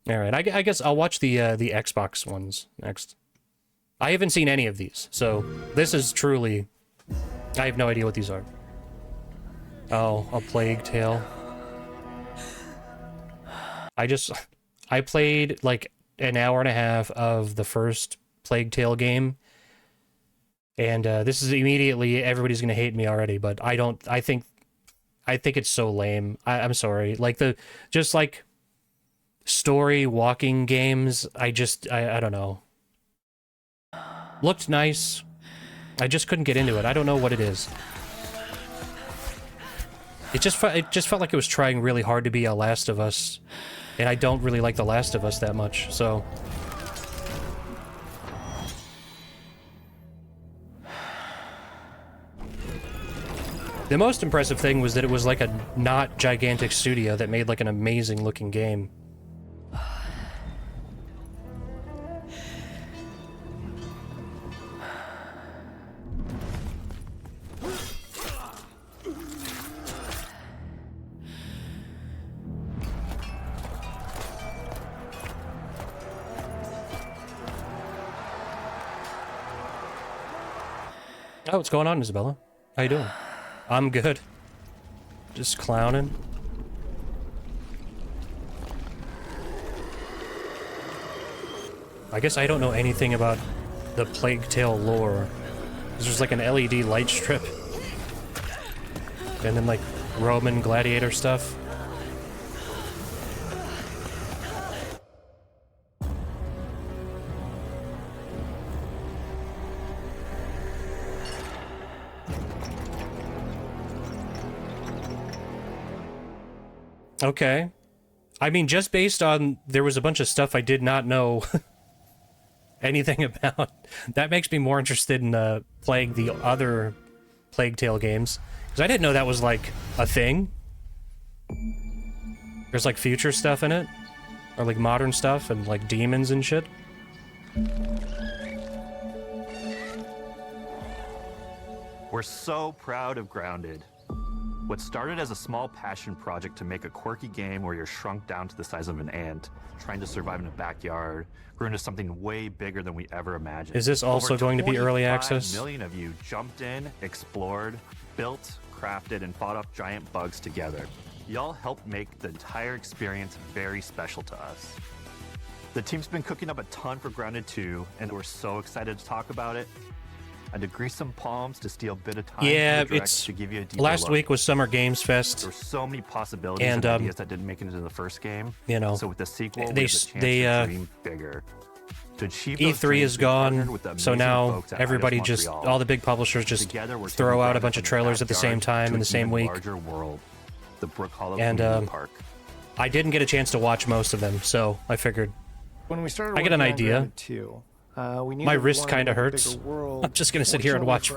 All right, I guess I'll watch the Xbox ones next. I haven't seen any of these, so this is truly... I have no idea what these are. Oh, a Plague Tale. I played like an hour and a half of the first Plague Tale game, and this is immediately, everybody's gonna hate me already, but I think it's so lame. I'm sorry. Like just like story walking games, I don't know. Looked nice. I just couldn't get into it. I don't know what it is. It just felt like it was trying really hard to be a Last of Us, and I don't really like The Last of Us that much, so... The most impressive thing was that it was like a not gigantic studio that made like an amazing looking game. Oh, what's going on, Isabella? How you doing? I'm good. Just clowning. I guess I don't know anything about the Plague Tale lore. There's like an LED light strip. And then like Roman gladiator stuff. Okay. I mean, just based on... There was a bunch of stuff I did not know anything about. That makes me more interested in playing the other Plague Tale games. Because I didn't know that was, like, a thing. There's, like, future stuff in it. Or, like, modern stuff and, like, demons and shit. We're so proud of Grounded. What started as a small passion project to make a quirky game where you're shrunk down to the size of an ant, trying to survive in a backyard, grew into something way bigger than we ever imagined. Is this also going to be early access? 25 million of you jumped in, explored, built, crafted, and fought off giant bugs together. Y'all helped make the entire experience very special to us. The team's been cooking up a ton for Grounded 2, and we're so excited to talk about it. I had to grease some palms to steal a bit of time. Yeah, to give you a deeper last look. week was Summer Games Fest. There were so many possibilities and ideas that didn't make it into the first game. You know, so with the sequel, they dream bigger. To achieve E3 is gone, so now everybody just, all the big publishers just throw out a bunch of trailers at the same time in the same week. World, the Brook Hollow and Park. I didn't get a chance to watch most of them, so I figured when we started I get an idea. We knew my wrist kind of hurts. I'm just gonna sit here and watch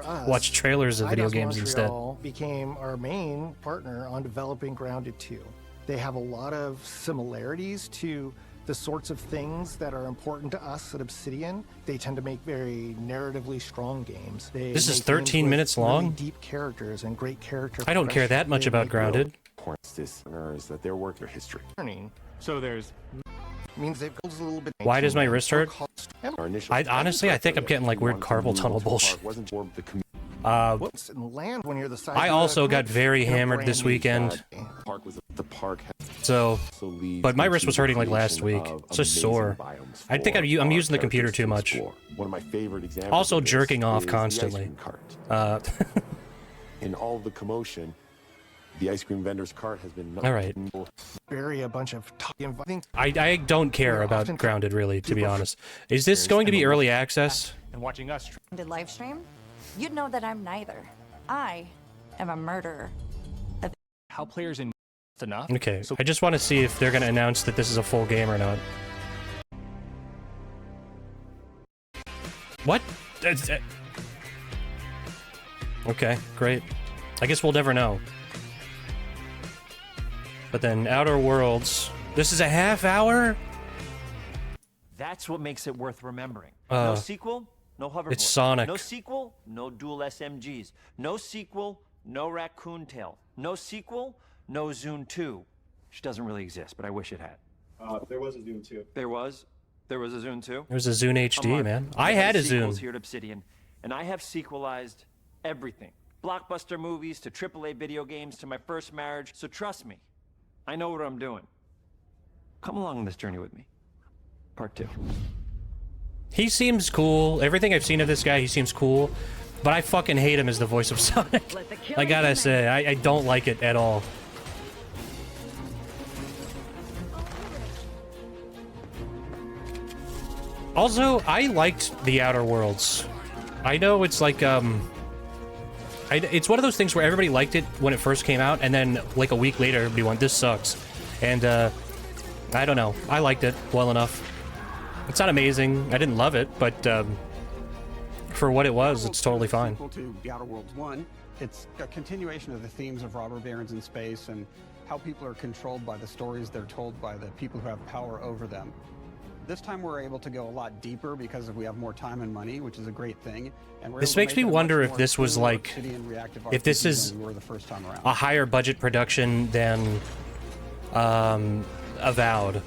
trailers of video games instead. Became our main partner on developing Grounded 2. They have a lot of similarities to the sorts of things that are important to us at Obsidian. They tend to make very narratively strong games. This is 13 minutes long? Really deep characters and great character. I don't care that much about Grounded. Is that their work or history. So there's means they've goes a little bit. Why does my wrist hurt? Honestly, I think I'm getting like weird carpal tunnel bullshit. I also got very hammered this weekend. So, but my wrist was hurting like last week. It's just sore. I think I'm using the computer too much. Also jerking off constantly. In all the commotion, the ice cream vendor's cart has been... All right. Bury a bunch of... I don't care about Grounded, really, to be honest. Is this going to be early access? And watching us... Did live stream? You'd know that I'm neither. I am a murderer. How players in... enough? Okay, so I just want to see if they're going to announce that this is a full game or not. What? Okay, great. I guess we'll never know. But then Outer Worlds... This is a half hour? That's what makes it worth remembering. No no sequel, no hoverboard. It's Sonic. No sequel, no dual SMGs. No sequel, no Raccoon Tail. No sequel, no Zune 2. Which doesn't really exist, but I wish it had. There was a Zune too. There was a Zune too. There's a Zune HD, Mark. man. We I have had a sequels Zune. here at Obsidian, and I have sequelized everything. Blockbuster movies to AAA video games to my first marriage. So trust me, I know what I'm doing. Come along on this journey with me. Part 2. He seems cool. Everything I've seen of this guy, he seems cool. But I fucking hate him as the voice of Sonic. I gotta say, I don't like it at all. Also, I liked The Outer Worlds. I know it's like, it's one of those things where everybody liked it when it first came out, and then, like, a week later, everybody went, this sucks. And, I don't know. I liked it well enough. It's not amazing. I didn't love it, but, for what it was, it's totally fine. Sequel to The Outer Worlds 1, it's a continuation of the themes of robber barons in space and how people are controlled by the stories they're told by the people who have power over them. This time we're able to go a lot deeper because we have more time and money, which is a great thing. And This makes me wonder if this was like, if this is a higher budget production than Avowed.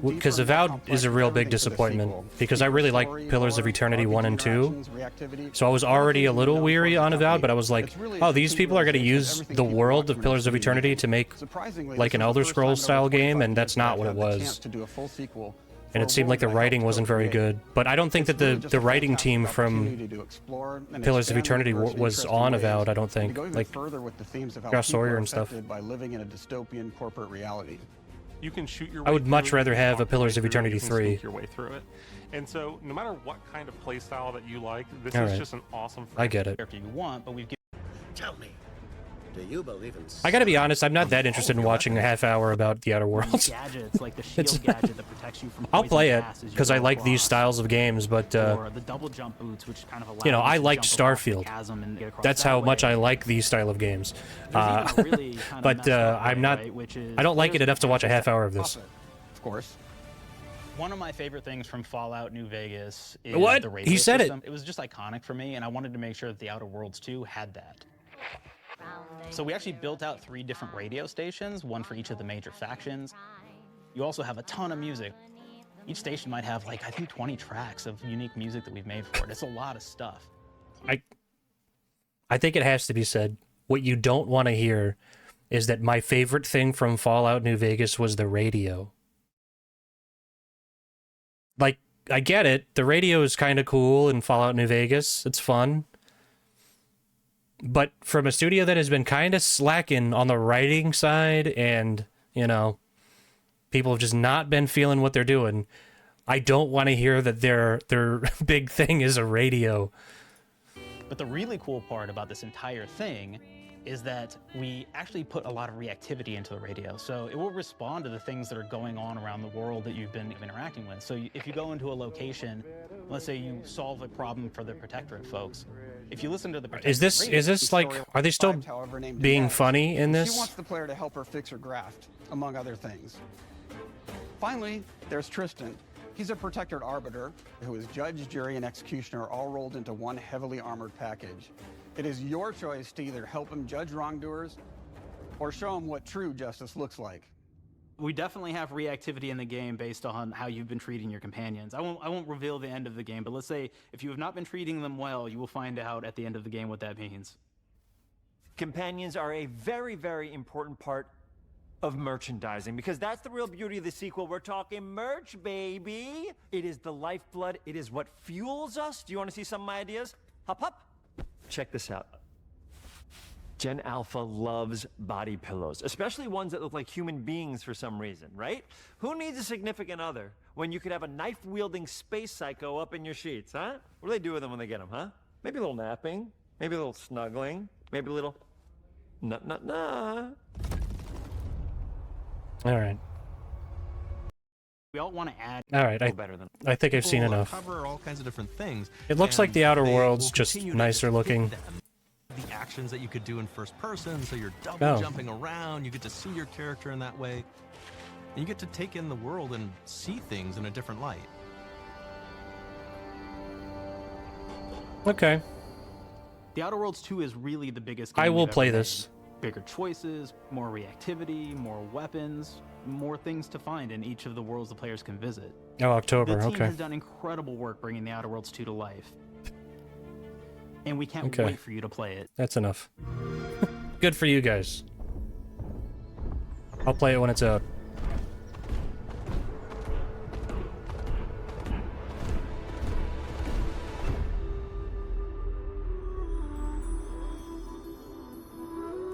Because Avowed is a real big disappointment, because I really like Pillars of Eternity 1 and 2, so I was already a little weary on Avowed, but I was like, oh, these people are going to use the world of Pillars of Eternity to make, like, an Elder Scrolls style game, and that's not what it was. And it seemed like the writing wasn't very good, but I don't think that the writing team from Pillars of Eternity was on Avowed, I don't think, like, Josh Sawyer and stuff. By living in a dystopian corporate reality. You can shoot your I would much rather have a walk Pillars your of way through it, Eternity you can 3. sneak your way through it. And so, no matter what kind of playstyle that you like, this All is right. just an awesome. I get it. Character you want, but we've given. Tell me, do you believe in? I gotta be honest, I'm not that interested in watching a half hour about The Outer Worlds. Gadgets like the shield gadget that protects you from I'll play it, poison gas as you because I go like these across. styles of games, but, Or the double jump boots, which kind of allow you know, I to liked jump across the Starfield. chasm and get across That's that how much way. I like these style of games. There's even a really kinda But messed up I'm way, not, right, which is I don't like it there's enough to watch a half hour of this. Of course. One of my favorite things from Fallout New Vegas is What? the radio He said it. system. It was just iconic for me, and I wanted to make sure that The Outer Worlds 2 had that. So we actually built out 3 different radio stations, one for each of the major factions. You also have a ton of music. Each station might have, like, I think 20 tracks of unique music that we've made for it. It's a lot of stuff. I think it has to be said, what you don't want to hear is that my favorite thing from Fallout New Vegas was the radio. Like, I get it. The radio is kind of cool in Fallout New Vegas. It's fun. But from a studio that has been kind of slacking on the writing side and, you know, people have just not been feeling what they're doing, I don't want to hear that their big thing is a radio. But the really cool part about this entire thing is that we actually put a lot of reactivity into the radio. So it will respond to the things that are going on around the world that you've been interacting with. So if you go into a location, let's say you solve a problem for the Protectorate folks, if you listen to the Protectorate Is this like, are they still being funny in She this? wants the player to help her fix her graft, among other things. Finally, there's Tristan. He's a Protectorate Arbiter who is judge, jury, and executioner all rolled into one heavily armored package. It is your choice to either help him judge wrongdoers or show him what true justice looks like. We definitely have reactivity in the game based on how you've been treating your companions. I won't reveal the end of the game, but let's say if you have not been treating them well, you will find out at the end of the game what that means. Companions are a very, very important part of merchandising, because that's the real beauty of the sequel. We're talking merch, baby. It is the lifeblood. It is what fuels us. Do you want to see some of my ideas? Hop, hop. Check this out. Gen Alpha loves body pillows, especially ones that look like human beings for some reason, right? Who needs a significant other when you could have a knife-wielding space psycho up in your sheets, huh? What do they do with them when they get them, huh? Maybe a little napping, maybe a little snuggling, maybe a little nut. All right. We all want to add. All right, I think I've seen enough. Cover all kinds of different things. It looks like The Outer Worlds, just nicer looking. The actions that you could do in first person, so you're double jumping around, you get to see your character in that way, and you get to take in the world and see things in a different light. Okay. The Outer Worlds 2 is really the biggest I game will we've play ever this. made. Bigger choices, more reactivity, more weapons. more things to find in each of the worlds the players can visit. Oh, October, the team okay. has done incredible work bringing the Outer Worlds 2 to life. And we can't Okay. wait for you to play it. That's enough. Good for you guys. I'll play it when it's out.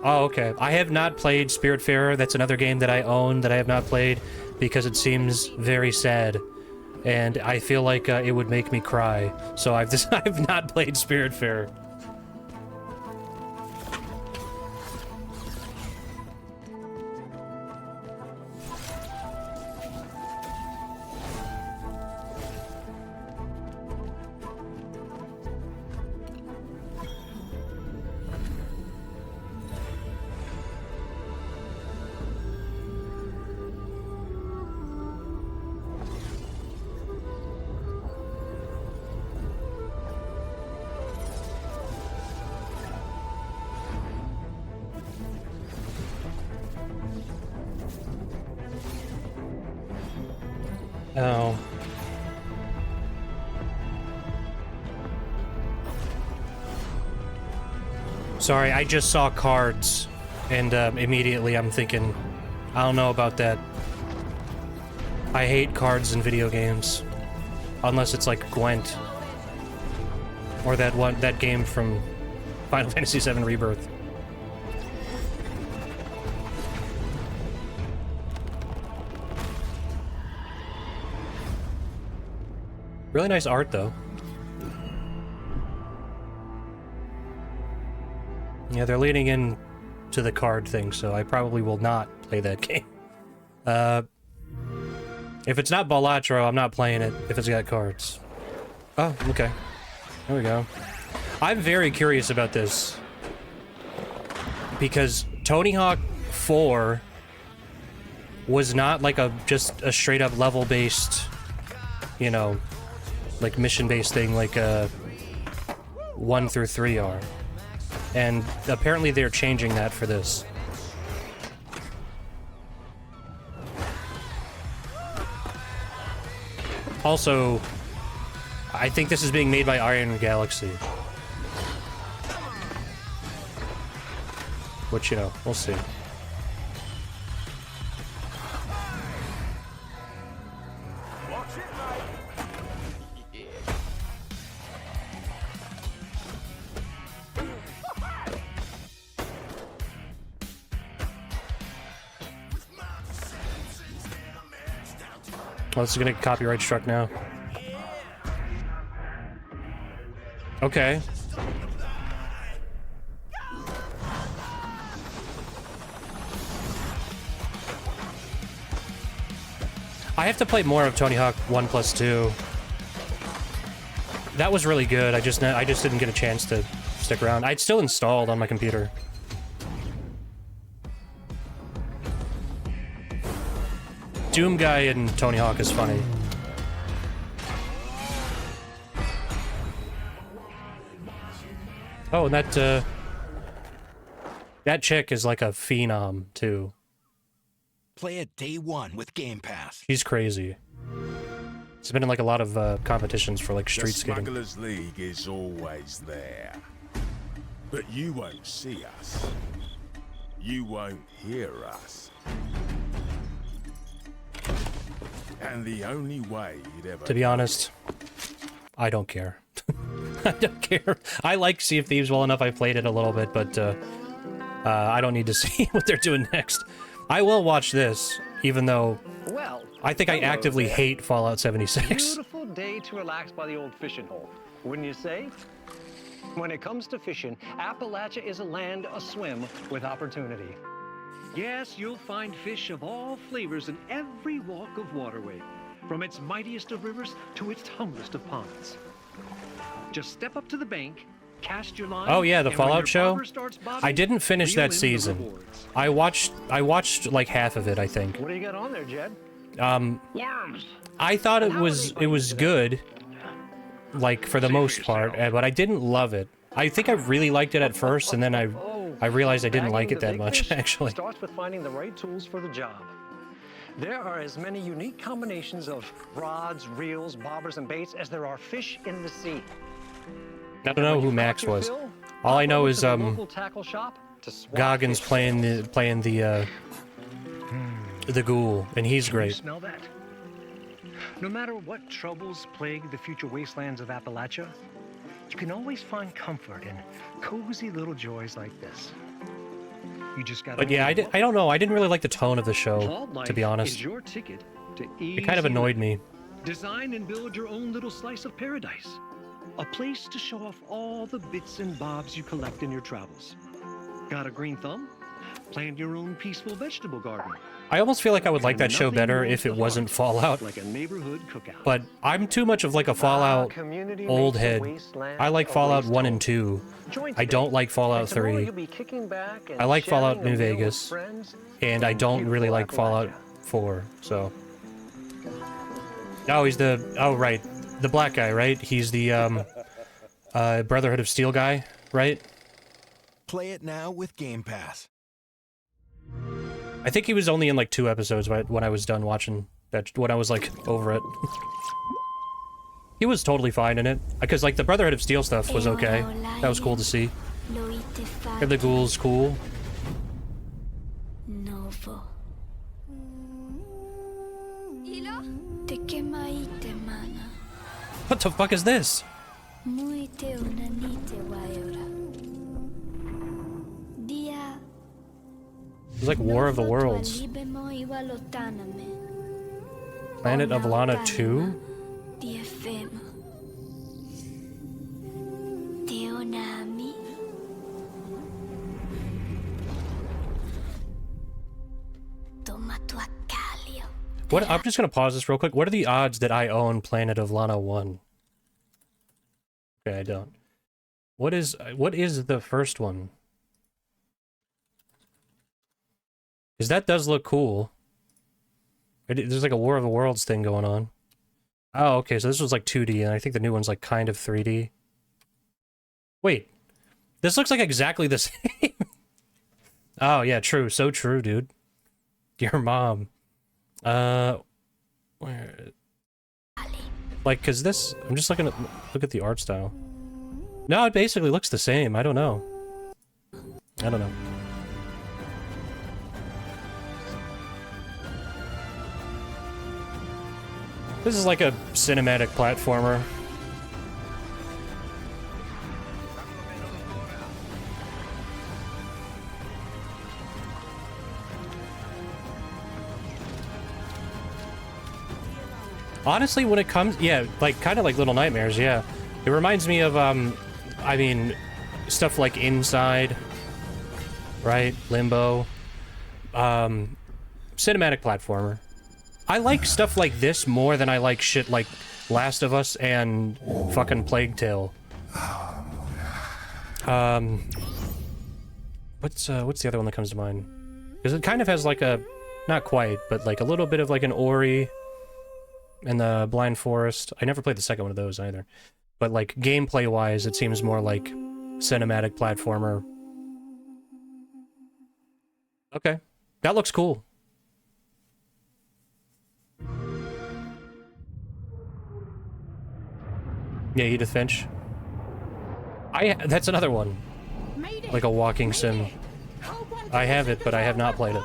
Oh, okay. I have not played Spiritfarer. That's another game that I own that I have not played because it seems very sad. And I feel like it would make me cry. So I've not played Spiritfarer. Oh. Sorry, I just saw cards, and immediately I'm thinking, I don't know about that. I hate cards in video games. Unless it's like Gwent. Or that game from Final Fantasy VII Rebirth. Really nice art, though. Yeah, they're leaning in to the card thing, so I probably will not play that game. If it's not Balatro, I'm not playing it if it's got cards. Oh, okay. There we go. I'm very curious about this. Because Tony Hawk 4 was not like just a straight up level based, you know, like mission-based thing like 1 through 3 are. And apparently they're changing that for this. Also, I think this is being made by Iron Galaxy. Which, you know, we'll see. Well, this is gonna get copyright struck now. Okay. I have to play more of Tony Hawk 1+2. That was really good. I just didn't get a chance to stick around. It's still installed on my computer. Doom guy in Tony Hawk is funny. Oh, and that chick is like a phenom too. Play it day one with Game Pass. She's crazy. It's been in like a lot of competitions for like street skating. The Smugglers League is always there, but you won't see us. You won't hear us. And the only way you'd ever... To be honest, I don't care. I don't care. I like Sea of Thieves well enough. I played it a little bit, but I don't need to see what they're doing next. I will watch this, even though I think I actively hate Fallout 76. Beautiful day to relax by the old fishing hole, wouldn't you say? When it comes to fishing, Appalachia is a land aswim with opportunity. Yes, you'll find fish of all flavors in every walk of waterway, from its mightiest of rivers to its humblest of ponds. Just step up to the bank, cast your line. Oh yeah, the Fallout show. Bobbing, I didn't finish that season. I watched like half of it, I think. What do you got on there, Jed? I thought it was good, like for the most part, but I didn't love it. I think I really liked it at first, and then I realized I didn't like it that much, actually. Starts with finding the right tools for the job. There are as many unique combinations of rods, reels, bobbers, and baits as there are fish in the sea. I don't know who Max was. All I know is Goggins playing the ghoul, and he's Can you great. smell that? No matter what troubles plague the future wastelands of Appalachia, you can always find comfort in cozy little joys like this. You just gotta. But yeah, I don't know. I didn't really like the tone of the show, to be honest. Is your ticket to It kind of annoyed me. Design and build your own little slice of paradise. A place to show off all the bits and bobs you collect in your travels. Got a green thumb? Plant your own peaceful vegetable garden. I almost feel like I would like that show better if it wasn't Fallout. Like a neighborhood cookout. But I'm too much of like a Fallout old head. I like Fallout 1 and 2. I don't like Fallout 3. I like Fallout New Vegas. And I don't really like Fallout 4, so... Oh, he's the... Oh, right. The black guy, right? He's the, Brotherhood of Steel guy, right? Play it now with Game Pass. I think he was only in like 2 episodes when I was done watching that, when I was like over it. He was totally fine in it, because like the Brotherhood of Steel stuff was okay. That was cool to see. And the ghoul's cool. What the fuck is this? It's like War of the Worlds. Planet of Lana 2? What? I'm just gonna pause this real quick. What are the odds that I own Planet of Lana 1? Okay, I don't. What is the first one? Because that does look cool. There's like a War of the Worlds thing going on. Oh, okay, so this was like 2D, and I think the new one's like kind of 3D. Wait. This looks like exactly the same. Oh, yeah, true. So true, dude. Your mom. Where... Like, cause this... I'm just looking at... Look at the art style. No, it basically looks the same. I don't know. I don't know. This is like a cinematic platformer. Honestly, when it comes... Yeah, like, kind of like Little Nightmares, yeah. It reminds me of, I mean, stuff like Inside, right? Limbo. Cinematic platformer. I like stuff like this more than I like shit like Last of Us and fucking Plague Tale. What's the other one that comes to mind? Because it kind of has like a... Not quite, but like a little bit of like an Ori and the Blind Forest. I never played the second one of those either. But like gameplay-wise, it seems more like cinematic platformer. Okay. That looks cool. Yeah, Edith Finch. That's another one. Like a walking sim. I have it, but I have not played it.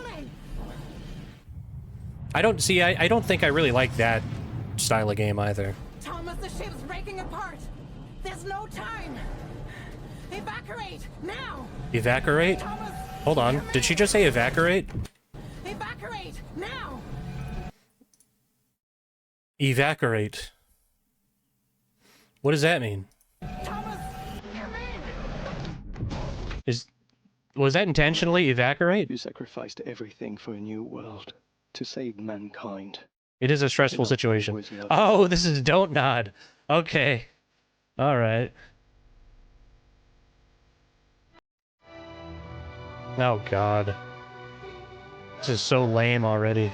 I don't think I really like that style of game either. Thomas, the ship's breaking apart. There's no time. Evacuate now. Evacuate? Hold on. Did she just say evacuate? Evacuate now. Evacuate. What does that mean? Was that intentionally evacuate? You sacrificed everything for a new world to save mankind. It is a stressful situation. Oh, this is Don't Nod. Okay. All right. Oh God. This is so lame already.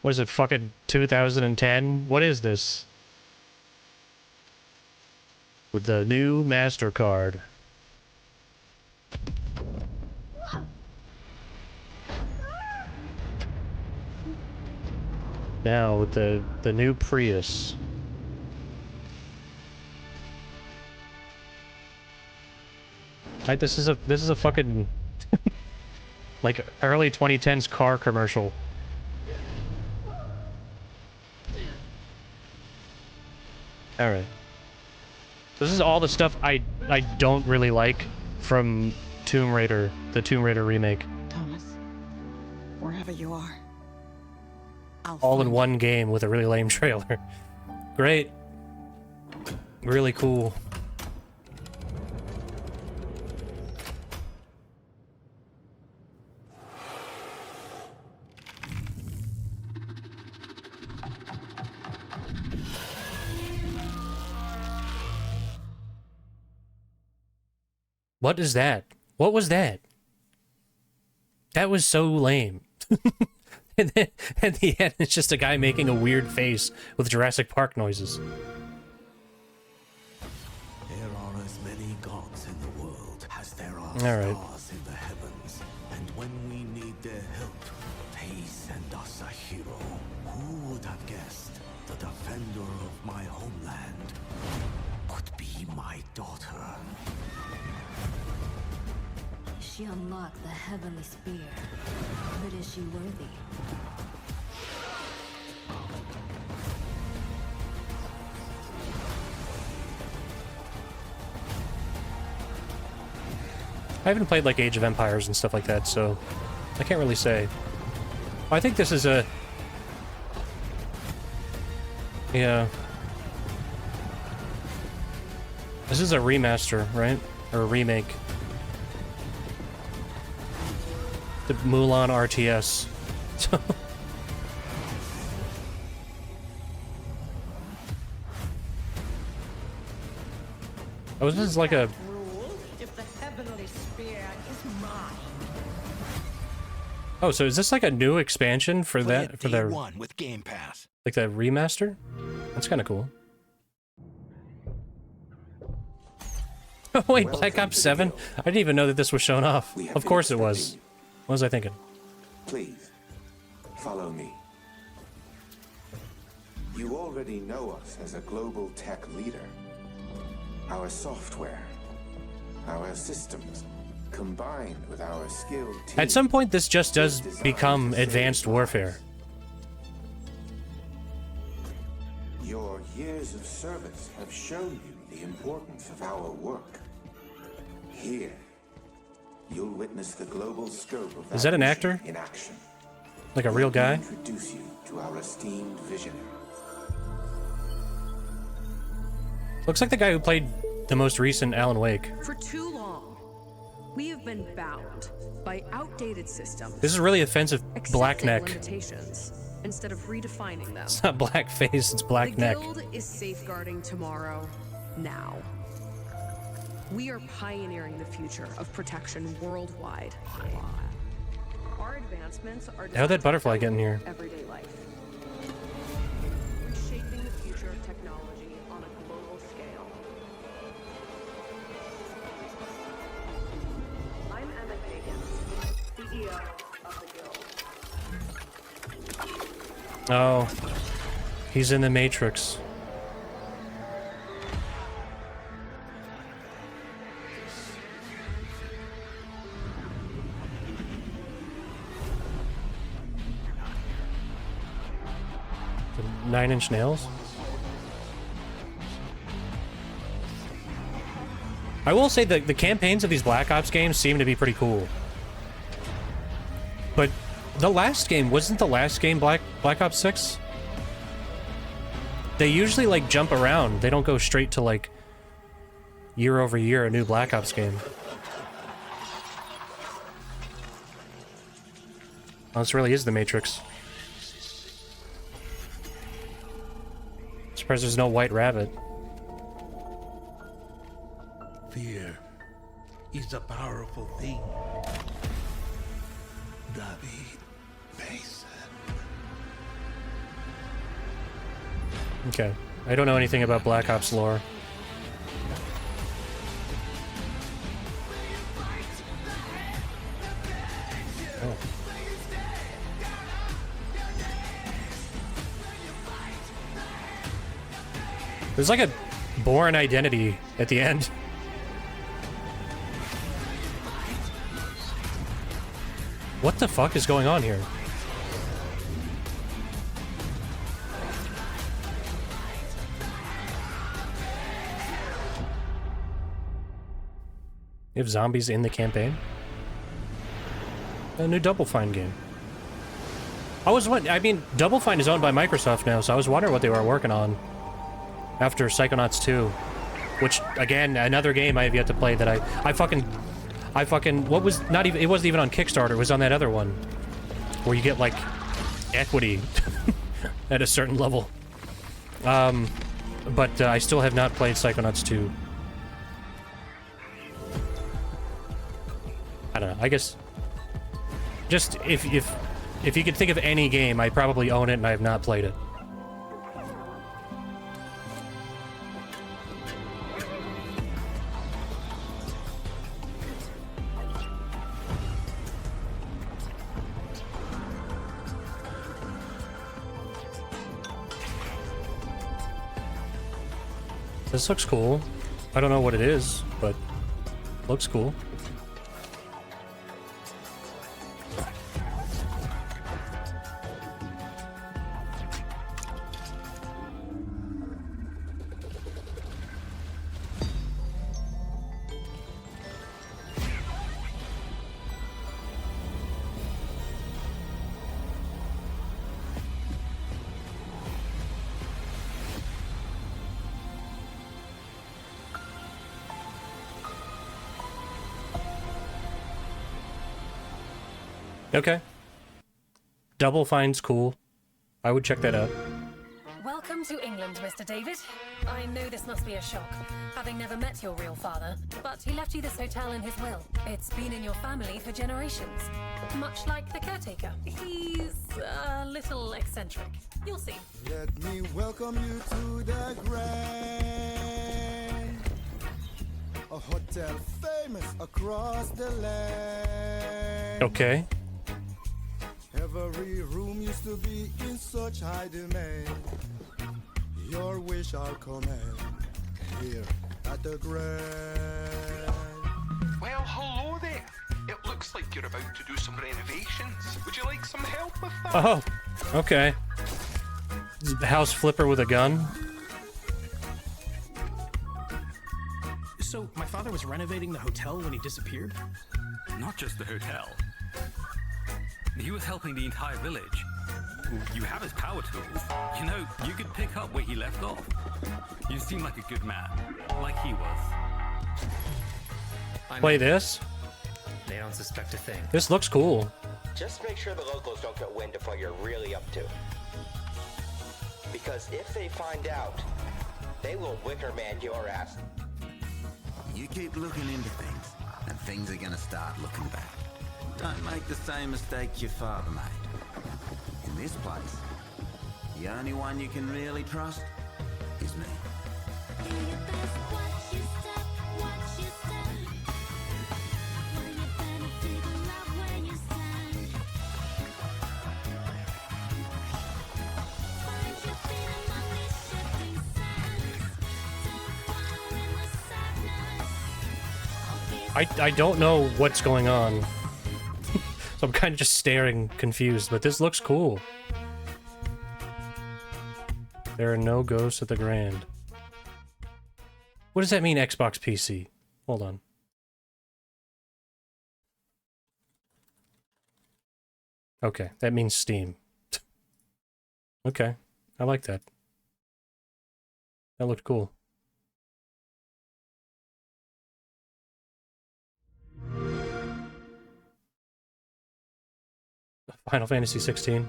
What is it, fucking 2010? What is this? with the new MasterCard. Now with the new Prius. Right, this is a fucking like early 2010s car commercial. All right. This is all the stuff I don't really like from Tomb Raider, the Tomb Raider remake. Thomas, wherever you are, All in one game with a really lame trailer. Great. Really cool. What is that? What was that? That was so lame. And then at the end, it's just a guy making a weird face with Jurassic Park noises. There are as many gods in the world as there are stars in the heavens. And when we need their help, they send us a hero. Who would have guessed the defender of my homeland would be my daughter? She unlocked the heavenly spear, but is she worthy? I haven't played like Age of Empires and stuff like that, so I can't really say. I think this is a... Yeah. This is a remaster, right? Or a remake. The Mulan RTS. So... Oh, this is like a... If the heavenly spear is mine. Oh, so is this like a new expansion for Play that? it For day the... one with Game Pass. Like the remaster? That's kind of cool. Oh wait, Black Ops 7? I didn't even know that this was shown off. Of course it was. What was I thinking? Please, follow me. You already know us as a global tech leader. Our software, our systems, combined with our skilled team. At some point, this just does become advanced warfare. Your years of service have shown you the importance of our work. Here, you'll witness the global scope of Is that an actor? in action. Like a real guy? Introduce you to our esteemed visionary. Looks like the guy who played the most recent Alan Wake. For too long, we have been bound by outdated systems. This is really offensive. Black neck. Limitations instead of redefining them. It's not black face, it's black the neck. Guild is safeguarding tomorrow, now. We are pioneering the future of protection worldwide. Our advancements are How'd that butterfly get in here? everyday life. Reshaping the future of technology on a global scale. I'm Emma Hagen, CEO of the Guild. Oh. He's in the Matrix. The 9 Inch Nails? I will say that the campaigns of these Black Ops games seem to be pretty cool. But the last game, wasn't the last game Black Ops 6? They usually like jump around. They don't go straight to like year over year a new Black Ops game. Oh, this really is the Matrix. Surprised there's no White Rabbit. Fear is a powerful thing. David Mason. Okay. I don't know anything about Black Ops lore. There's like a Bourne Identity at the end. What the fuck is going on here? You have zombies in the campaign? A new Double Fine game. I mean, Double Fine is owned by Microsoft now, so I was wondering what they were working on after Psychonauts 2. Which, again, another game I have yet to play that I fucking, what was, not even, it wasn't even on Kickstarter, it was on that other one. Where you get, like, equity at a certain level. But I still have not played Psychonauts 2. I don't know, I guess... Just, if you could think of any game, I probably own it and I have not played it. This looks cool. I don't know what it is, but looks cool. Okay. Double Fine's cool. I would check that out. Welcome to England, Mr. David. I know this must be a shock, having never met your real father, but he left you this hotel in his will. It's been in your family for generations. Much like the caretaker. He's a little eccentric. You'll see. Let me welcome you to the Grand, a hotel famous across the land. Okay. Every room used to be in such high demand. Your wish I'll command here at the Grand. Well, hello there. It looks like you're about to do some renovations. Would you like some help with that? Oh, okay. House flipper with a gun. So, my father was renovating the hotel when he disappeared? Not just the hotel. He was helping the entire village. You have his power tools. You know, you could pick up where he left off. You seem like a good man, like he was. Play this? They don't suspect a thing. This looks cool. Just make sure the locals don't get wind of what you're really up to. Because if they find out, they will wicker man your ass. You keep looking into things, and things are gonna start looking back. Don't make the same mistake your father made. In this place, the only one you can really trust is me. I don't know what's going on. So I'm kind of just staring confused, but this looks cool. There are no ghosts at the Grand. What does that mean, Xbox PC? Hold on. Okay, that means Steam. Okay, I like that. That looked cool. Final Fantasy 16.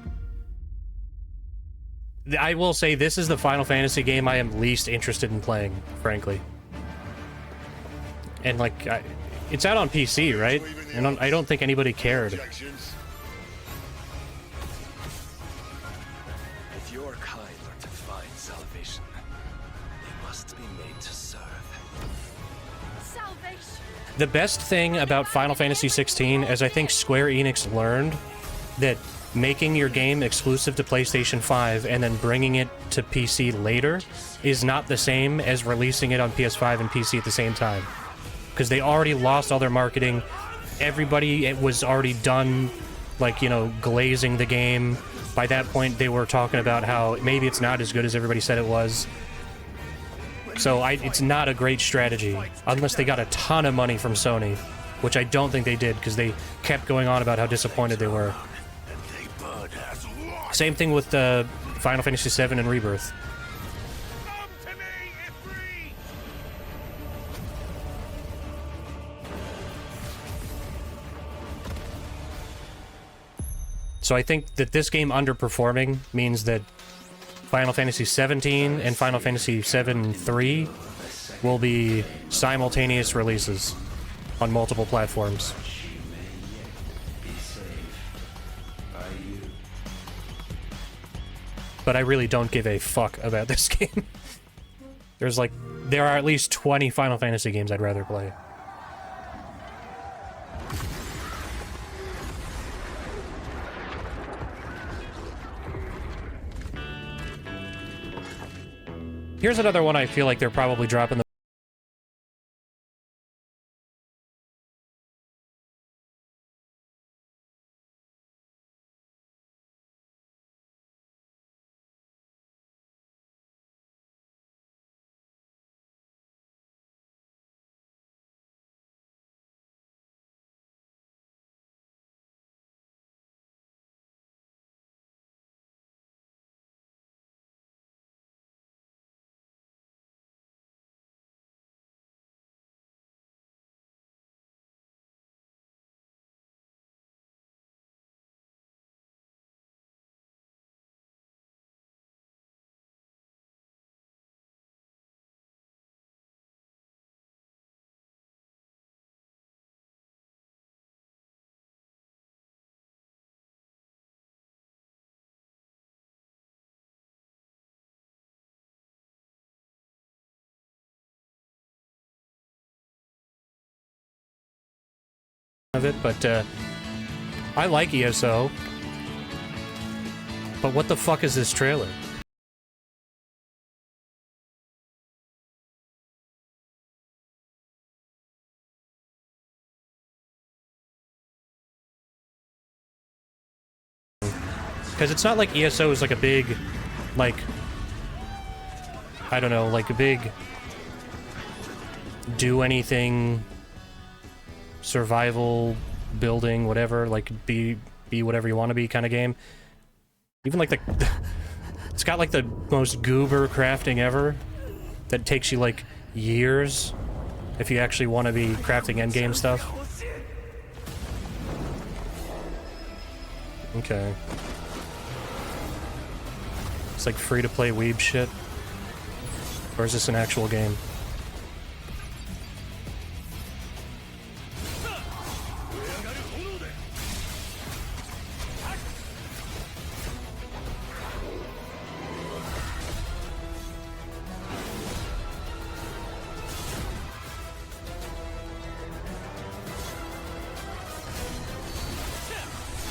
I will say this is the Final Fantasy game I am least interested in playing, frankly. And like, it's out on PC, right? And I don't think anybody cared. If your kind are to find salvation, they must be made to serve. Salvation. The best thing about Final Fantasy 16 is I think Square Enix learned that making your game exclusive to PlayStation 5 and then bringing it to PC later is not the same as releasing it on PS5 and PC at the same time. Because they already lost all their marketing. Everybody, it was already done, like, you know, glazing the game. By that point, they were talking about how maybe it's not as good as everybody said it was. So it's not a great strategy, unless they got a ton of money from Sony, which I don't think they did, because they kept going on about how disappointed they were. Same thing with Final Fantasy VII and Rebirth. So I think that this game underperforming means that Final Fantasy XVII and Final Fantasy VII-3 will be simultaneous releases on multiple platforms. But I really don't give a fuck about this game. There are at least 20 Final Fantasy games I'd rather play. Here's another one I feel like they're probably dropping the... of it, but I like ESO. But what the fuck is this trailer? Because it's not like ESO is like a big, like, I don't know, like a big do anything survival building whatever, like be whatever you want to be kind of game. Even like it's got like the most goober crafting ever that takes you like years if you actually want to be crafting endgame stuff. Okay. It's like free-to-play weeb shit. Or is this an actual game?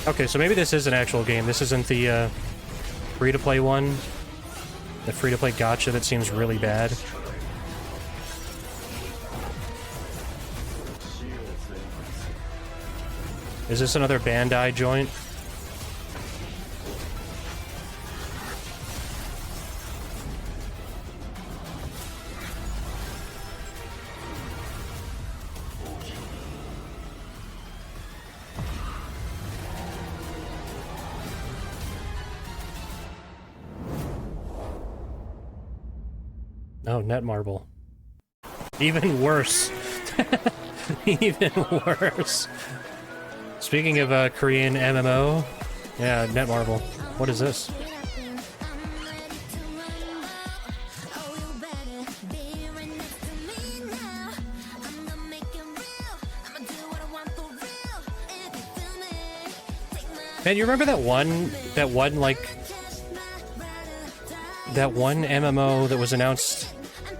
Okay, so maybe this is an actual game. This isn't the free-to-play one. The free-to-play gacha that seems really bad. Is this another Bandai joint? Oh, Netmarble. Even worse. Even worse. Speaking of Korean MMO, yeah, Netmarble. What is this? Man, you remember that one MMO that was announced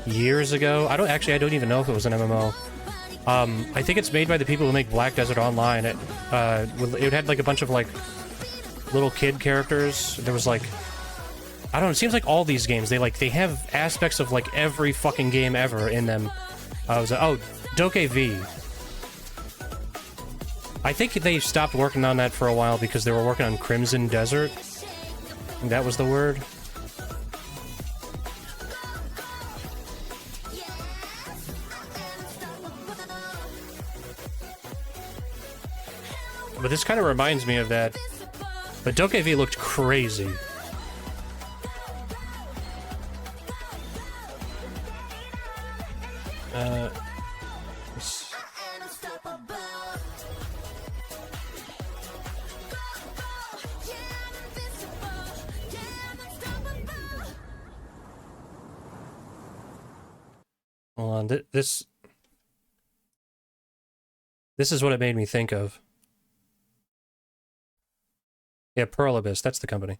years ago? I don't even know if it was an MMO. I think it's made by the people who make Black Desert Online. It had like a bunch of like little kid characters. There was like, I don't know, it seems like all these games, they have aspects of like every fucking game ever in them. Oh, Doke V. I think they stopped working on that for a while because they were working on Crimson Desert. I think that was the word. But this kind of reminds me of that. But Doke V looked crazy. Hold on, this is what it made me think of. Yeah, Pearl Abyss, that's the company.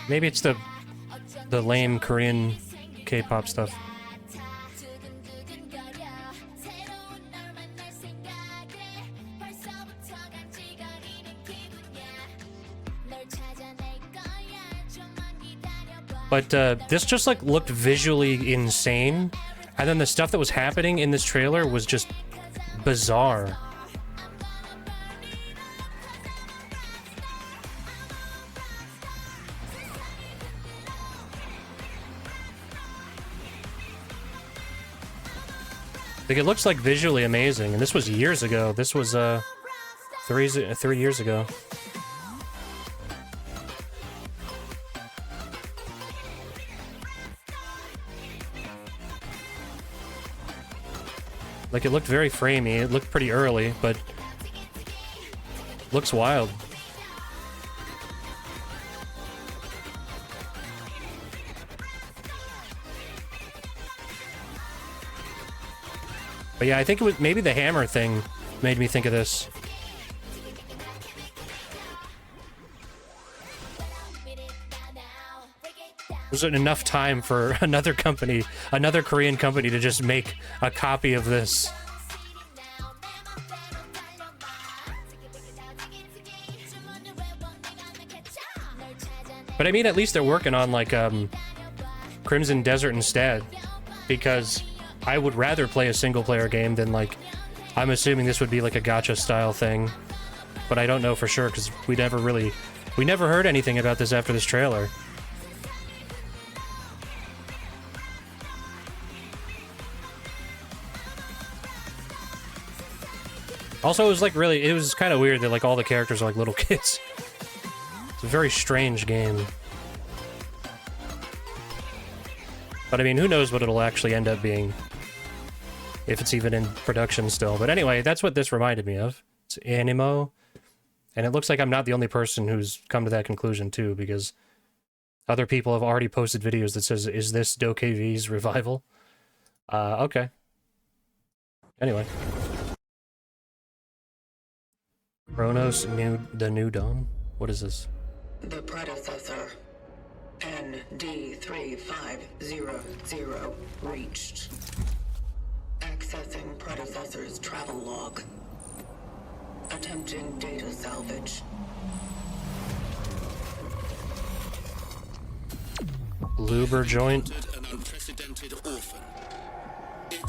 Maybe it's the lame Korean K-pop stuff. But this just like looked visually insane, and then the stuff that was happening in this trailer was just bizarre. Like, it looks like visually amazing, and this was years ago. This was 3 years ago. Like, it looked very framey. It looked pretty early, but looks wild. But yeah, I think it was maybe the hammer thing made me think of this. There's enough time for another company, another Korean company, to just make a copy of this. But I mean, at least they're working on like Crimson Desert instead, because I would rather play a single-player game than, like, I'm assuming this would be like a gacha style thing, but I don't know for sure because we never heard anything about this after this trailer. Also, it was kind of weird that like all the characters are like little kids. It's a very strange game. But I mean, who knows what it'll actually end up being. If it's even in production still. But anyway, that's what this reminded me of. It's Animo. And it looks like I'm not the only person who's come to that conclusion too, because other people have already posted videos that says, is this Doke V's revival? Okay. Anyway. Chronos, the New Dawn? What is this? The predecessor. ND3500 reached. Accessing predecessor's travel log. Attempting data salvage. Luber joint. An unprecedented orphan. It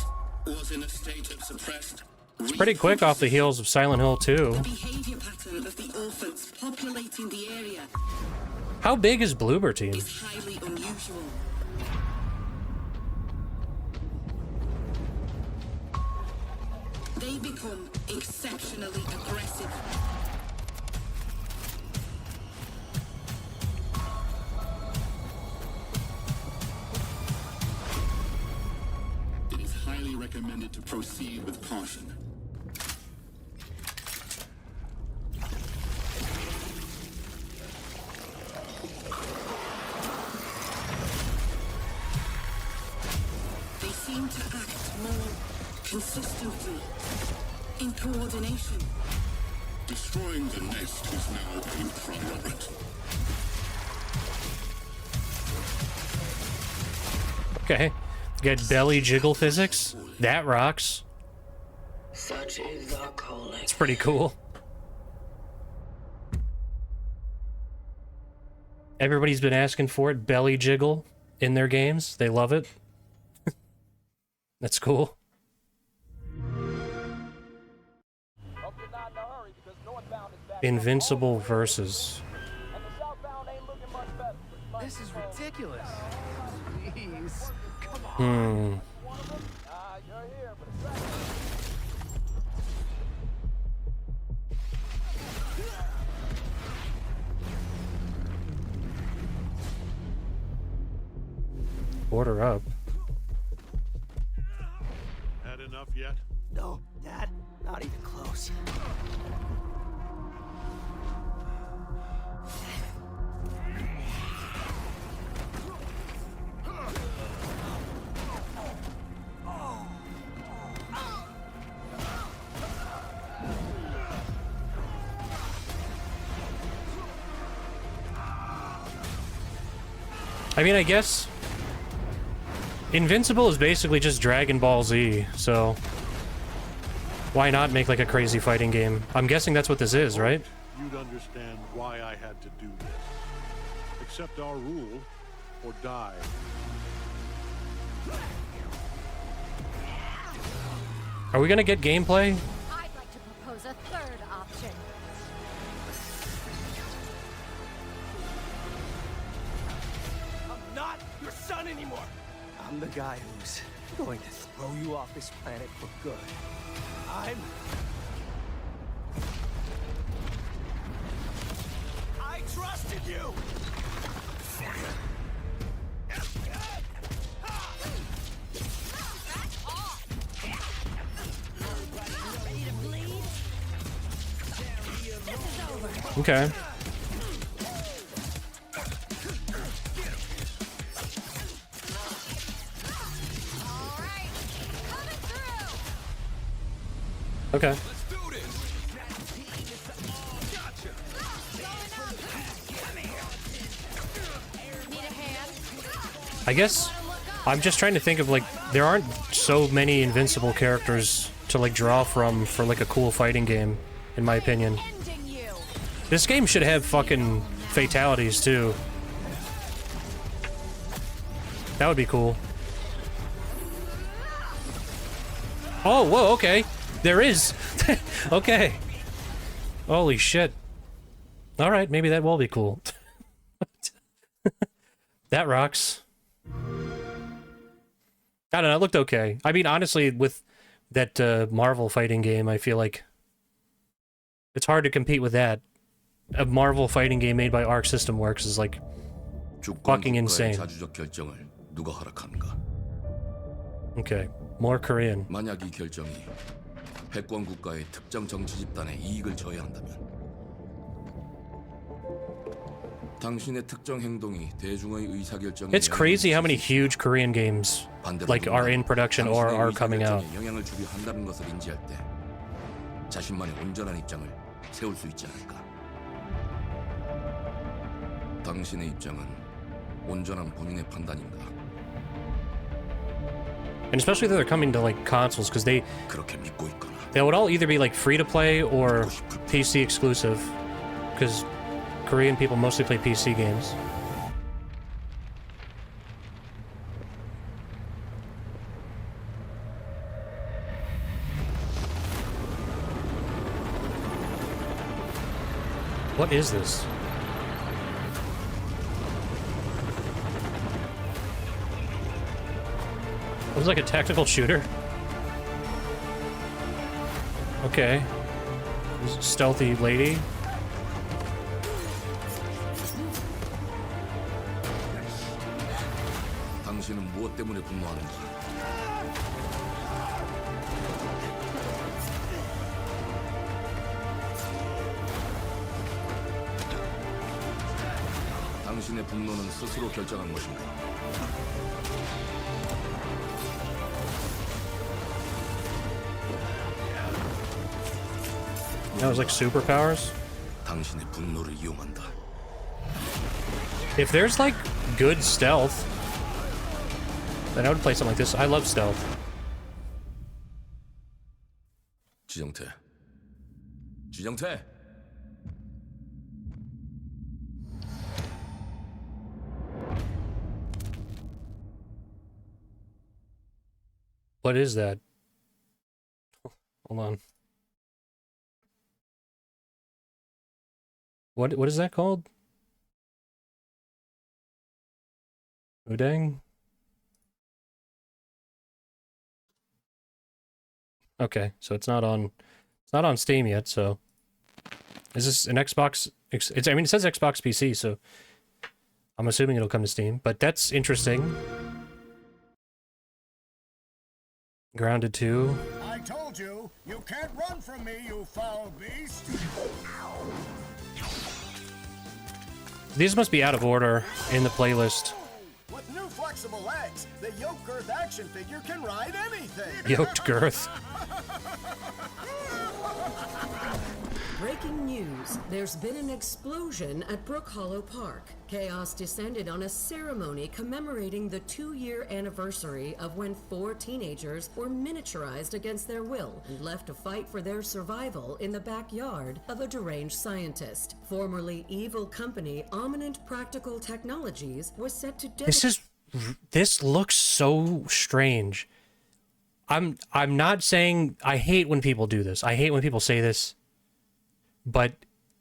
was in a state of suppressed. It's pretty quick off the heels of Silent Hill 2. The behavior pattern of the orphans populating the area. How big is Bloober Team? Is highly unusual. They become exceptionally aggressive. It is highly recommended to proceed with caution. They seem to act more consistently, in coordination. Destroying the nest is now a priority. Okay. Get belly jiggle physics? That rocks. Such is our calling. It's pretty cool. Everybody's been asking for it. Belly jiggle in their games. They love it. That's cool. Invincible versus. This is ridiculous. Please, come on. Order up. Had enough yet? No, Dad, not even close. I mean, I guess Invincible is basically just Dragon Ball Z, so why not make like a crazy fighting game? I'm guessing that's what this is, right? You'd understand why I had to do this. Accept our rule, or die. Are we gonna get gameplay? I'd like to propose a third option. I'm not your son anymore. I'm the guy who's going to throw you off this planet for good. I trusted you! Okay. Okay. I guess I'm just trying to think of, like, there aren't so many invincible characters to, like, draw from for, like, a cool fighting game, in my opinion. This game should have fucking fatalities, too. That would be cool. Oh, whoa, okay. There is. Okay. Holy shit. Alright, maybe that will be cool. That rocks. I don't know, it looked okay. I mean, honestly, with that Marvel fighting game, I feel like it's hard to compete with that. A Marvel fighting game made by Arc System Works is, like, fucking insane. Okay, more Korean. 만약 이 결정이 패권 국가의 특정 정치 집단의 이익을 저해한다면 당신의 특정 행동이 대중의 의사결정에 It's crazy how many huge Korean games like are in production or are coming out. 영향을 주려 한다는 것을 인지할 때 자신만의 온전한 입장을 세울 수 있지 않을까? 당신의 입장은 온전한 본인의 판단인가? And especially that they're coming to like consoles, because they would all either be like free to play or PC exclusive, because Korean people mostly play PC games. What is this? It was like a tactical shooter. Okay. Stealthy lady. 당신은 무엇 때문에 분노하는지. 당신의 분노는 스스로 결정한 것인가? That was like superpowers? 당신의 분노를 이용한다. If there's like good stealth, then I would play something like this. I love stealth. 지정태. 지정태. What is that? Hold on. What is that called? Udang? Okay, so it's not on Steam yet, so is this an Xbox? I mean, it says Xbox PC, so I'm assuming it'll come to Steam, but that's interesting. Grounded 2. I told you, you can't run from me, you foul beast. These must be out of order in the playlist. With new flexible legs, the yoke girth action figure can ride anything. Yoked girth. Breaking news. There's been an explosion at Brook Hollow Park. Chaos descended on a ceremony commemorating the 2-year anniversary of when 4 teenagers were miniaturized against their will and left to fight for their survival in the backyard of a deranged scientist. Formerly evil company Ominent Practical Technologies was set to This looks so strange. I'm not saying I hate when people do this. I hate when people say this. But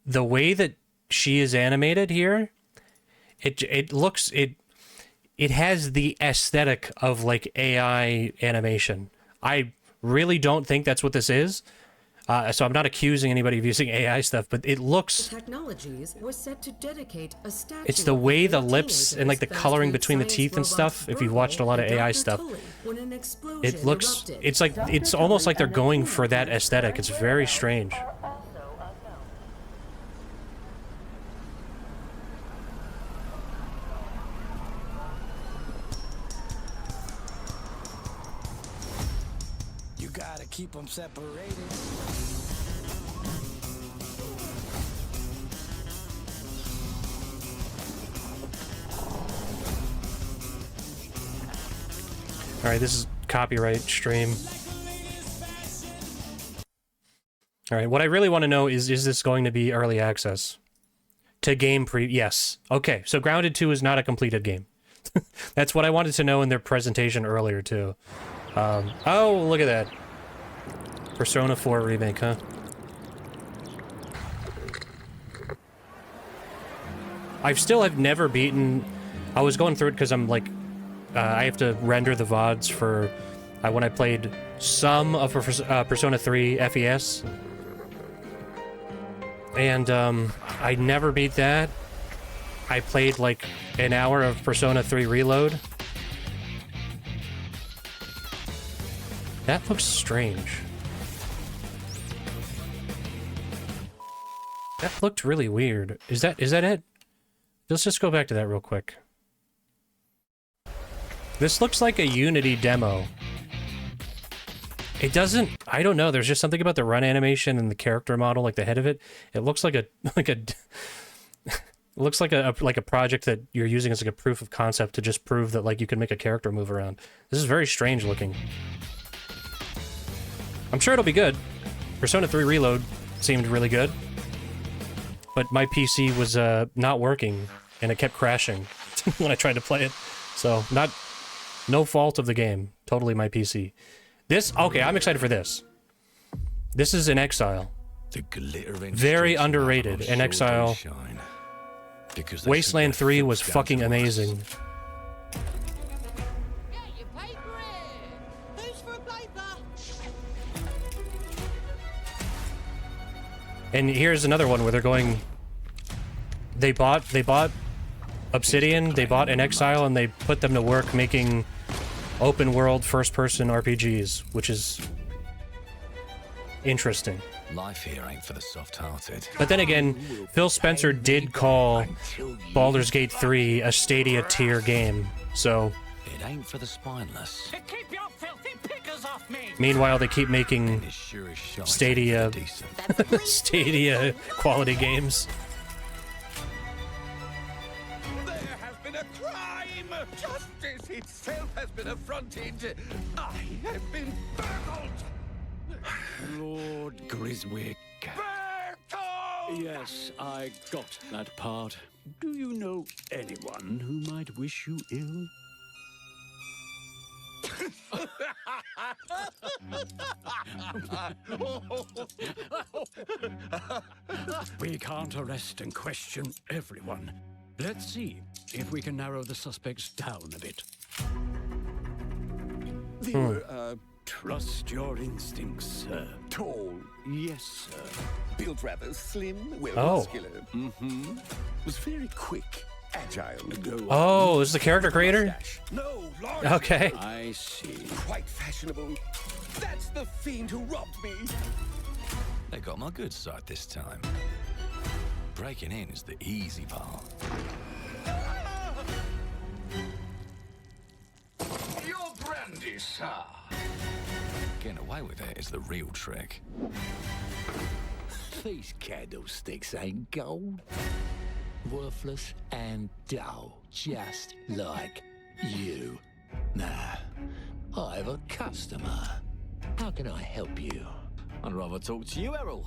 the way that she is animated here, it looks it has the aesthetic of like AI animation. I really don't think that's what this is. So I'm not accusing anybody of using AI stuff, but it looks. Technologies was set to dedicate a statue. It's the way the lips and like the coloring between the teeth and stuff. If you've watched a lot of AI stuff, it looks. It's like it's almost like they're going for that aesthetic. It's very strange. You gotta keep them separated. All right, this is copyright stream. All right, what I really want to know is this going to be early access? To game yes. Okay, so Grounded 2 is not a completed game. That's what I wanted to know in their presentation earlier, too. Oh, look at that. Persona 4 remake, huh? I've never beaten... I was going through it because I'm like... I have to render the VODs for when I played some of Persona 3 FES. And I never beat that. I played like an hour of Persona 3 Reload. That looks strange. That looked really weird. Is that it? Let's just go back to that real quick. This looks like a Unity demo. It doesn't... I don't know. There's just something about the run animation and the character model, like the head of it. It looks like it looks like a project that you're using as like a proof of concept to just prove that like you can make a character move around. This is very strange looking. I'm sure it'll be good. Persona 3 Reload seemed really good. But my PC was not working, and it kept crashing when I tried to play it. So, no fault of the game. Totally my PC. Okay, I'm excited for this. This is In Exile. Very underrated. In Exile. Wasteland 3 was fucking amazing. And here's another one where they're going... They bought Obsidian, they bought In Exile, and they put them to work making open-world, first-person RPGs, which is interesting. Life here ain't for the soft-hearted. But then again, Phil Spencer did call Baldur's Gate 3 a Stadia tier game, so... It ain't for the spineless. Keep your filthy pickers off me! Meanwhile, they keep making Stadia quality games. There has been a crime! Justice itself has been affronted! I have been burgled! Lord Griswick. Bertolt! Yes, I got that part. Do you know anyone who might wish you ill? We can't arrest and question everyone. Let's see if we can narrow the suspects down a bit. They were, trust your instincts, sir. Tall, yes, sir. Built rather slim, well muscular. Was very quick, agile. Oh, is the character creator? No, large. Okay. I see. Quite fashionable. That's the fiend who robbed me. They got my good side this time. Breaking in is the easy part. Your brandy, sir. Getting away with it is the real trick. These candlesticks ain't gold. Worthless and dull, just like you. Nah, I have a customer. How can I help you? I'd rather talk to you, Errol.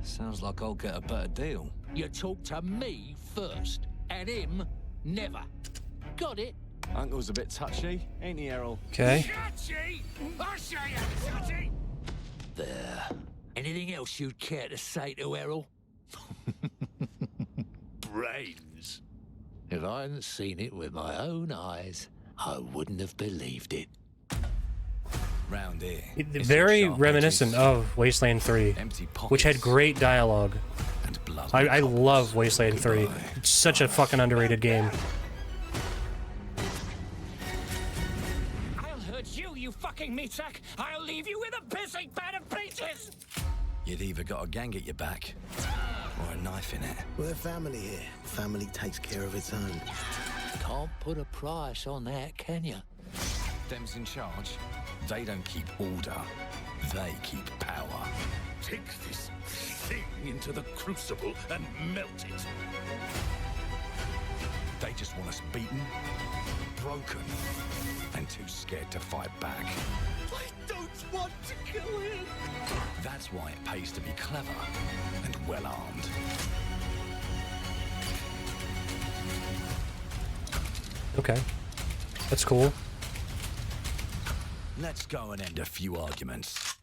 Sounds like I'll get a better deal. You talk to me first, and him never. Got it? Uncle's a bit touchy, ain't he, Errol? Okay. Touchy? I'll show you touchy. There. Anything else you'd care to say to Errol? Brains. If I hadn't seen it with my own eyes, I wouldn't have believed it. Round here. Very reminiscent of Wasteland 3, which had great dialogue. I love Wasteland 3. It's such a fucking underrated game. I'll hurt you, you fucking meatsack! I'll leave you with a pissing pan of peaches! You'd either got a gang at your back, or a knife in it. We're family here. Family takes care of its own. Can't put a price on that, can you? Them's in charge. They don't keep order. They keep power. Take this thing into the crucible and melt it. They just want us beaten, broken, and too scared to fight back. I don't want to kill him. That's why it pays to be clever and well-armed. Okay. That's cool. Let's go and end a few arguments.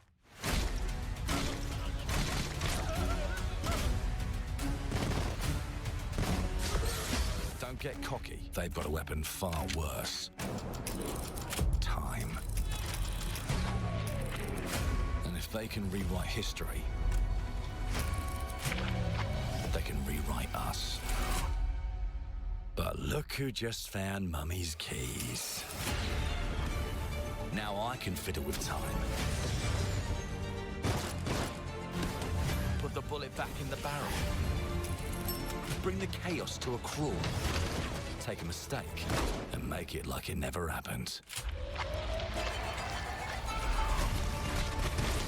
Don't get cocky. They've got a weapon far worse. Time. And if they can rewrite history, they can rewrite us. But look who just found Mummy's keys. Now I can fiddle with time. Put the bullet back in the barrel. Bring the chaos to a crawl. Take a mistake and make it like it never happened.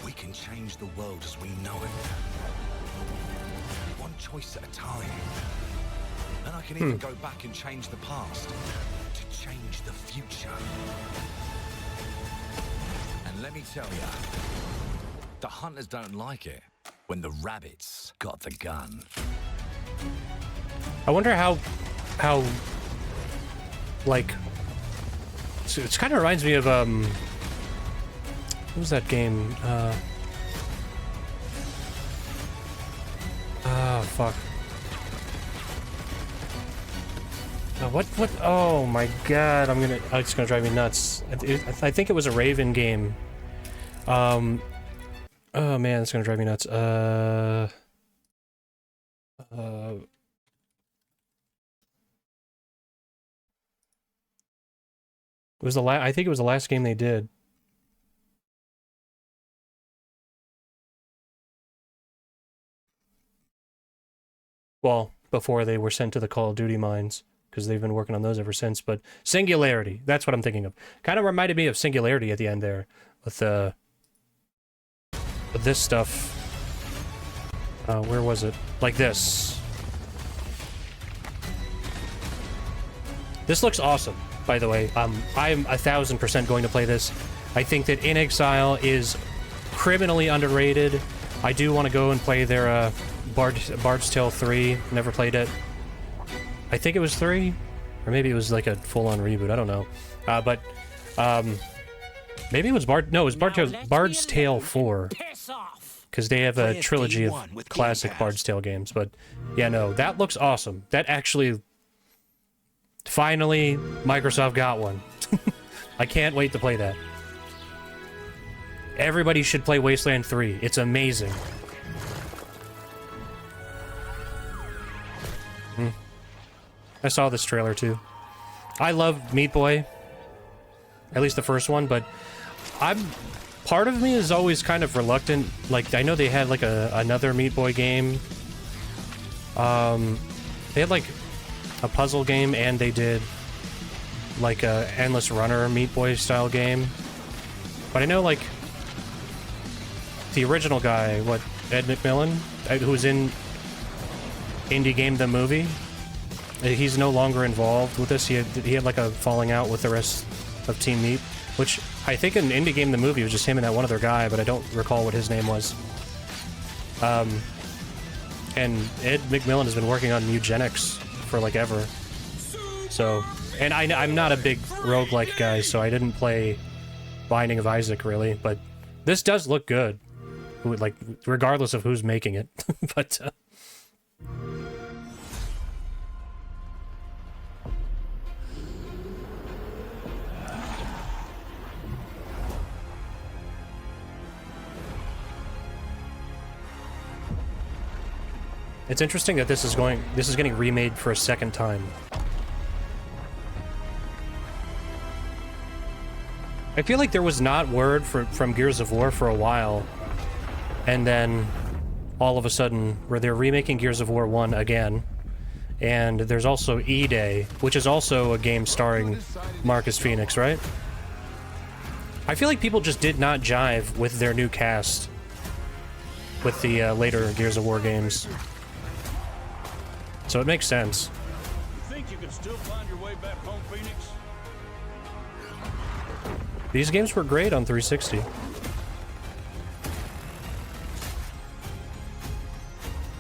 We can change the world as we know it. One choice at a time. And I can even go back and change the past to change the future. And let me tell you, the hunters don't like it when the rabbits got the gun. I wonder how like, so it kind of reminds me of what was that game? Oh fuck. What? Oh my god! It's gonna drive me nuts. I think it was a Raven game. Oh man, it's gonna drive me nuts. It was I think it was the last game they did. Well, before they were sent to the Call of Duty mines, because they've been working on those ever since. But Singularity, that's what I'm thinking of. Kind of reminded me of Singularity at the end there, with this stuff. Where was it? Like this. This looks awesome, by the way. I'm 1000% going to play this. I think that In Exile is criminally underrated. I do want to go and play their Bard's Tale 3. Never played it. I think it was 3, or maybe it was like a full-on reboot. I don't know. Maybe it was Bard's Tale 4. Because they have a trilogy of classic Bard's Tale games. But, yeah, no, that looks awesome. That actually... Finally, Microsoft got one. I can't wait to play that. Everybody should play Wasteland 3. It's amazing. I saw this trailer, too. I love Meat Boy. At least the first one, but... Part of me is always kind of reluctant. Like, I know they had, like, another Meat Boy game. They had, like, a puzzle game, and they did, like, a Endless Runner Meat Boy style game. But I know, like, the original guy, Ed McMillan, who was in Indie Game the movie, he's no longer involved with this. He had like, a falling out with the rest of Team Meat, which I think in Indie Game the movie was just him and that one other guy, but I don't recall what his name was. And Ed McMillan has been working on Eugenics for, like, ever. So, and I'm not a big roguelike guy, so I didn't play Binding of Isaac, really, but this does look good. Like, regardless of who's making it. But, it's interesting that this is getting remade for a second time. I feel like there was not word from Gears of War for a while, and then all of a sudden they're remaking Gears of War 1 again, and there's also E-Day, which is also a game starring Marcus Phoenix, right? I feel like people just did not jive with their new cast with the later Gears of War games. So it makes sense. You think you can still find your way back home, Phoenix? These games were great on 360.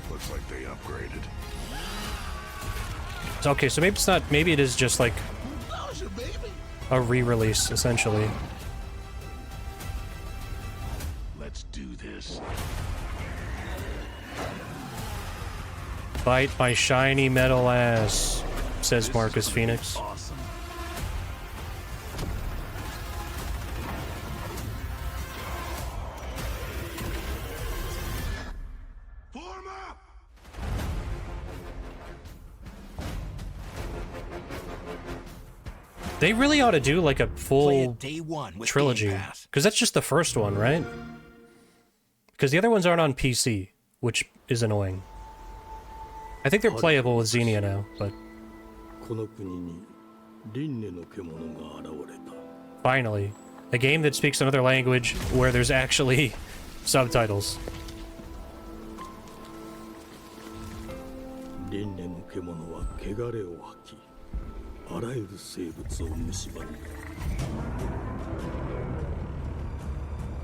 Looks like they upgraded. Okay, so maybe it's not. Maybe it is just like a re-release, essentially. Let's do this. Bite my shiny metal ass, says Marcus Phoenix. Awesome. Form up! They really ought to do like a full trilogy, because that's just the first one, right? Because the other ones aren't on PC, which is annoying. I think they're playable with Xenia now, but... Finally, a game that speaks another language where there's actually subtitles.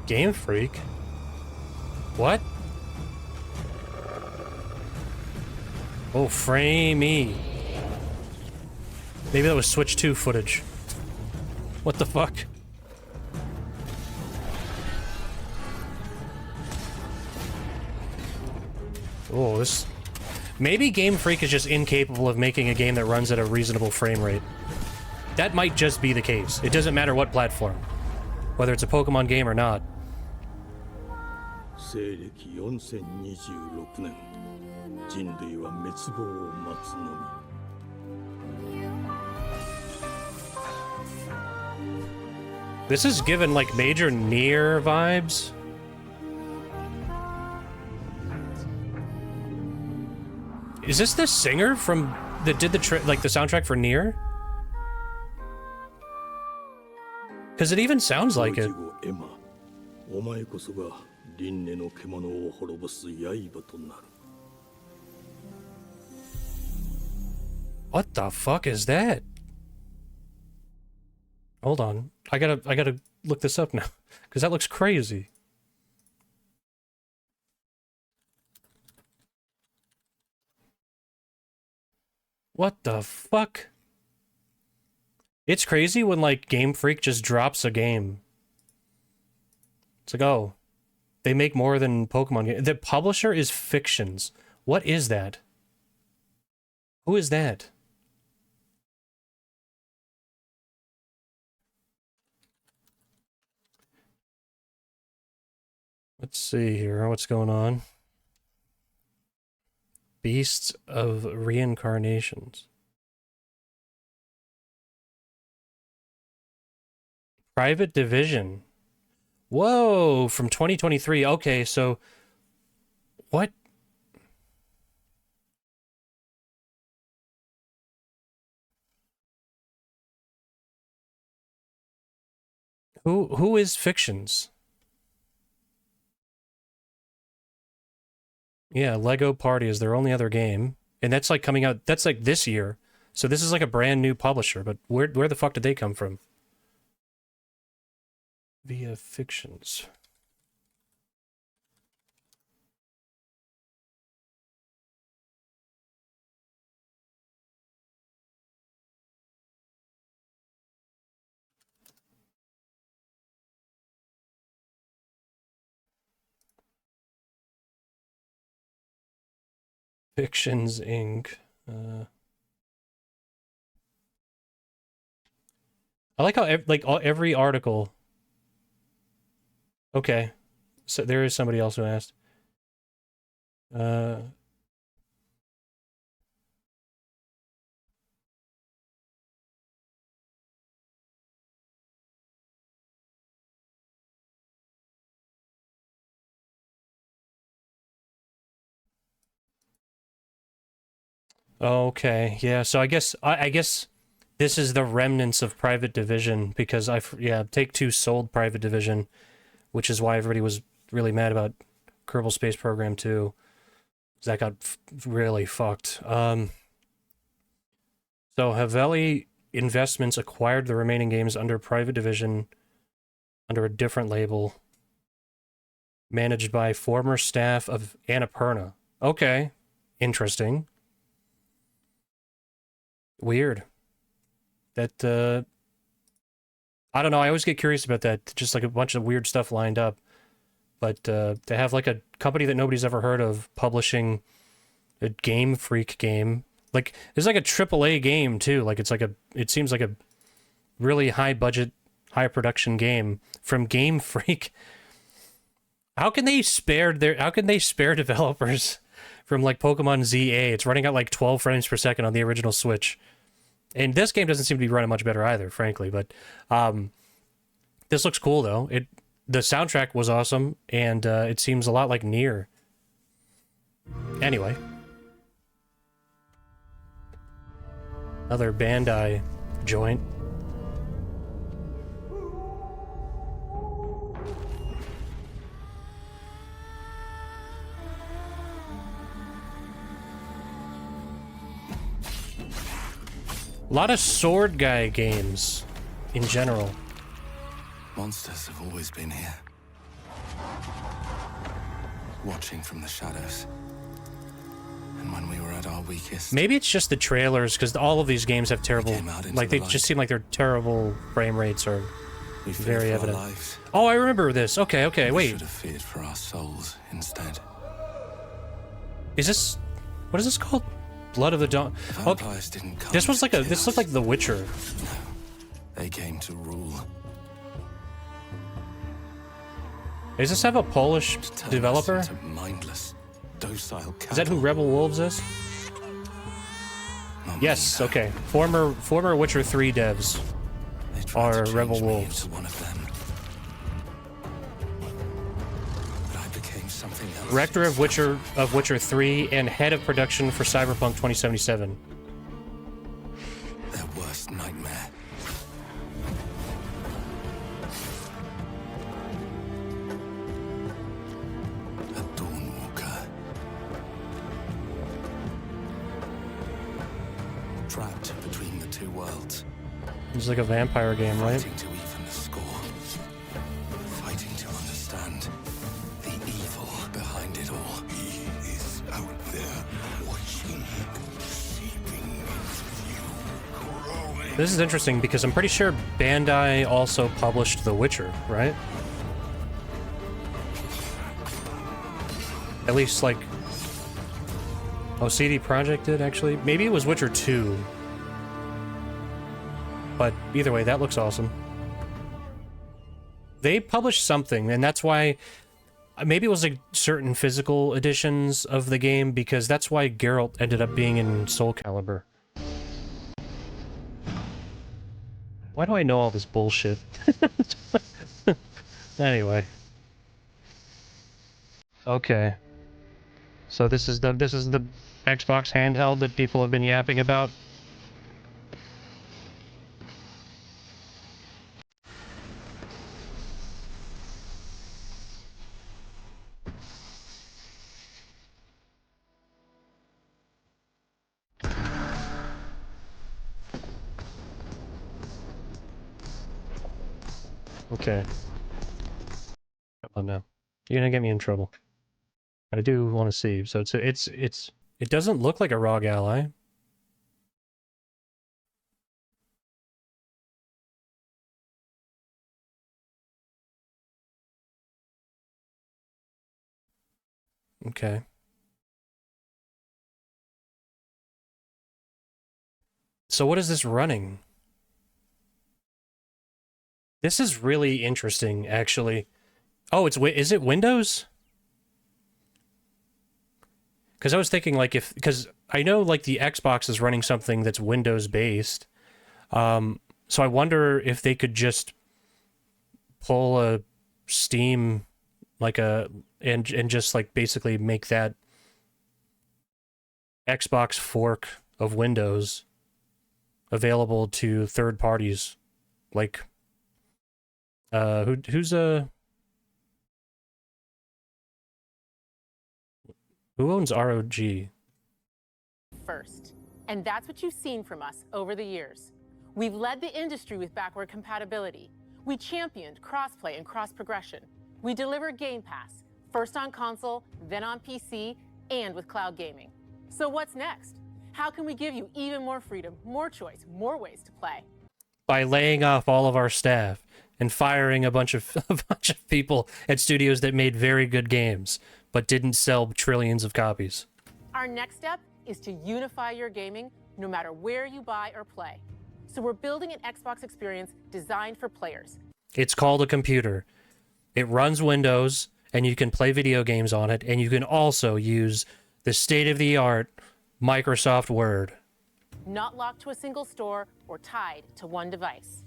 Game Freak? What? Oh, framey. Maybe that was Switch 2 footage. What the fuck? Oh, this... Maybe Game Freak is just incapable of making a game that runs at a reasonable frame rate. That might just be the case. It doesn't matter what platform. Whether it's a Pokemon game or not. This is given like major Nier vibes. Is this the singer from that did the soundtrack for Nier? Because it even sounds like it. What the fuck is that? Hold on. I gotta look this up now. Because that looks crazy. What the fuck? It's crazy when, like, Game Freak just drops a game. It's like, oh, they make more than Pokemon games. The publisher is Fictions. What is that? Who is that? Let's see here. What's going on? Beasts of Reincarnations. Private Division. Whoa, from 2023. Okay, so what? Who is Fictions? Yeah, Lego Party is their only other game, and that's like coming out. That's like this year, so this is like a brand new publisher. But where the fuck did they come from? Via Fictions. Fictions Inc. I like how every article. Okay, so there is somebody else who asked. Okay, yeah. So I guess this is the remnants of Private Division because Take-Two sold Private Division, which is why everybody was really mad about Kerbal Space Program 2. That got really fucked. So Haveli Investments acquired the remaining games under Private Division under a different label, managed by former staff of Annapurna. Okay, interesting. Weird. That, I don't know, I always get curious about that. Just like a bunch of weird stuff lined up. But to have like a company that nobody's ever heard of publishing a Game Freak game. Like, it's like a AAA game too. Like, it seems like a really high budget, high production game from Game Freak. How can they spare developers from like Pokemon ZA? It's running at like 12 frames per second on the original Switch. And this game doesn't seem to be running much better either, frankly. But this looks cool, though. The soundtrack was awesome, and it seems a lot like Nier. Anyway. Another Bandai joint. A lot of Sword Guy games, in general. Monsters have always been here. Watching from the shadows. And when we were at our weakest... Maybe it's just the trailers, because all of these games have terrible... Like, they just seem like they're terrible frame rates are very evident. Oh, I remember this. Okay, wait. We should have feared for our souls instead. Is this... What is this called? Blood of the Dawn. Okay. This was like this looked like The Witcher. No, they came to rule. Does this have a Polish developer? Mindless, docile is that who Rebel Wolves is? Yes. Okay. Former Witcher 3 devs are Rebel Wolves. Director of Witcher 3 and head of production for Cyberpunk 2077. Their worst nightmare. A Dawnwalker. Trapped between the two worlds. It's like a vampire game, right? Fighting to even the score. Fighting to understand the evil behind it all. He is out there watching, seeping into you, growing. This is interesting because I'm pretty sure Bandai also published The Witcher, right? At least, like... Oh, CD Projekt did, actually? Maybe it was Witcher 2. But either way, that looks awesome. They published something, and that's why... Maybe it was like certain physical editions of the game, because that's why Geralt ended up being in Soul Calibur. Why do I know all this bullshit? Anyway. Okay. So this is the Xbox handheld that people have been yapping about. Okay. Come on now. You're gonna get me in trouble. I do want to see. So it doesn't look like a ROG Ally. Okay. So what is this running? This is really interesting, actually. Oh, is it Windows? Because I was thinking, like, because I know, like, the Xbox is running something that's Windows-based. So I wonder if they could just pull a Steam, like, and just, like, basically make that Xbox fork of Windows available to third parties. Like, who owns ROG? First. And that's what you've seen from us over the years. We've led the industry with backward compatibility. We championed crossplay and cross-progression. We delivered Game Pass, first on console, then on PC, and with cloud gaming. So what's next? How can we give you even more freedom, more choice, more ways to play? By laying off all of our staff and firing a bunch of people at studios that made very good games, but didn't sell trillions of copies. Our next step is to unify your gaming no matter where you buy or play. So we're building an Xbox experience designed for players. It's called a computer. It runs Windows, and you can play video games on it, and you can also use the state-of-the-art Microsoft Word. Not locked to a single store or tied to one device.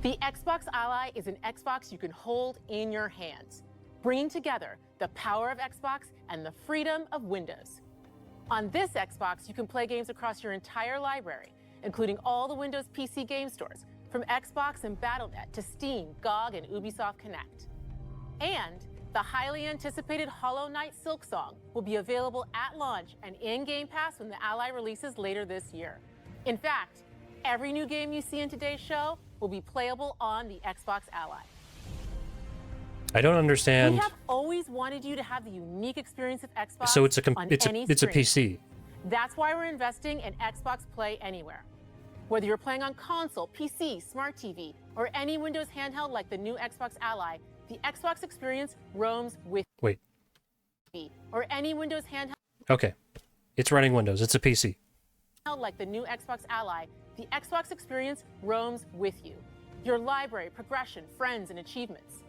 The Xbox Ally is an Xbox you can hold in your hands, bringing together the power of Xbox and the freedom of Windows. On this Xbox, you can play games across your entire library, including all the Windows PC game stores, from Xbox and Battle.net to Steam, GOG, and Ubisoft Connect. And the highly anticipated Hollow Knight Silksong will be available at launch and in Game Pass when the Ally releases later this year. In fact, every new game you see in today's show will be playable on the Xbox Ally. I don't understand. We have always wanted you to have the unique experience of Xbox. So it's a screen. PC. That's why we're investing in Xbox Play Anywhere. Whether you're playing on console, PC, smart TV, or any Windows handheld like the new Xbox Ally, the Xbox experience roams with Wait. you. Or any Windows handheld Okay. It's running Windows. It's a PC. like the new Xbox Ally, the Xbox experience roams with you. Your library, progression, friends, and achievements.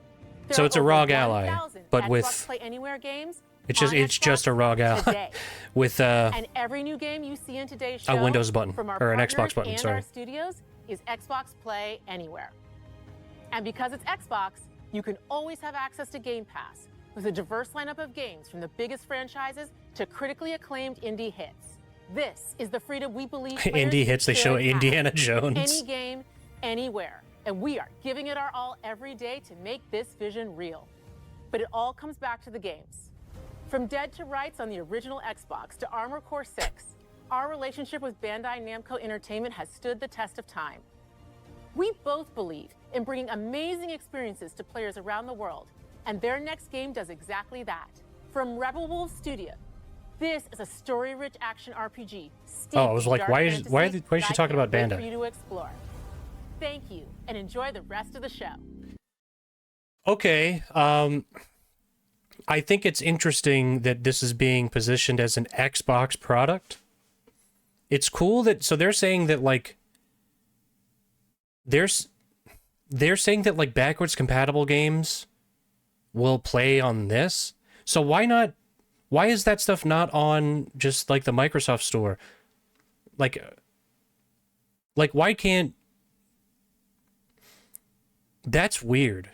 So it's a ROG Ally, but Xbox with Play Anywhere games. it's just a ROG Ally Today. with And every new game you see in today's show a Windows button from our or an partners Xbox button. and Sorry. our studios is Xbox Play Anywhere. And because it's Xbox, you can always have access to Game Pass with a diverse lineup of games from the biggest franchises to critically acclaimed indie hits. This is the freedom we believe players Indie hits. They show should have. Indiana Jones. Any game, anywhere. And we are giving it our all every day to make this vision real. But it all comes back to the games. From Dead to Rights on the original Xbox to Armored Core 6, our relationship with Bandai Namco Entertainment has stood the test of time. We both believe in bringing amazing experiences to players around the world, and their next game does exactly that. From Rebel Wolves Studio, this is a story-rich action RPG. Oh, I was like, why is she talking about Bandai? For you to explore. Thank you, and enjoy the rest of the show. Okay, I think it's interesting that this is being positioned as an Xbox product. It's cool that, so they're saying that like, they're saying that like backwards compatible games will play on this. So why is that stuff not on just like the Microsoft store? Like why can't, that's weird.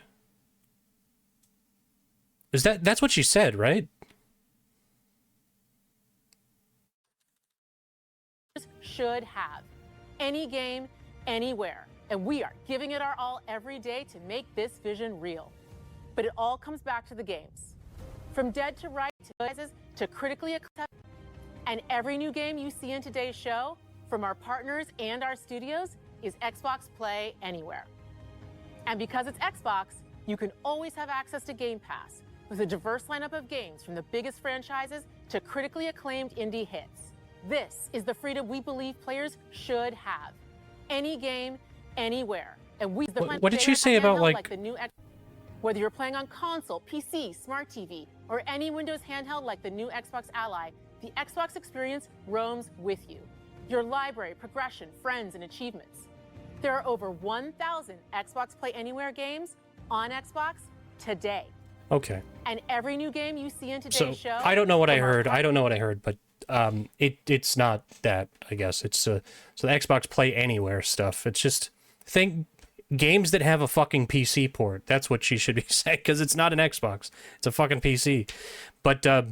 That's what she said, right? Should have any game, anywhere, and we are giving it our all every day to make this vision real. But it all comes back to the games. From Dead to Right to critically acclaimed, and every new game you see in today's show, from our partners and our studios, is Xbox Play Anywhere. And because it's Xbox, you can always have access to Game Pass with a diverse lineup of games from the biggest franchises to critically acclaimed indie hits. This is the freedom we believe players should have. Any game, anywhere. And we What did she say about like the new whether you're playing on console, PC, smart TV, or any Windows handheld like the new Xbox Ally, the Xbox experience roams with you. Your library, progression, friends, and achievements. There are over 1,000 Xbox Play Anywhere games on Xbox today. Okay. And every new game you see in today's show... I don't know what I heard. But it's not that, I guess. It's so the Xbox Play Anywhere stuff. It's just games that have a fucking PC port. That's what she should be saying, because it's not an Xbox. It's a fucking PC. But I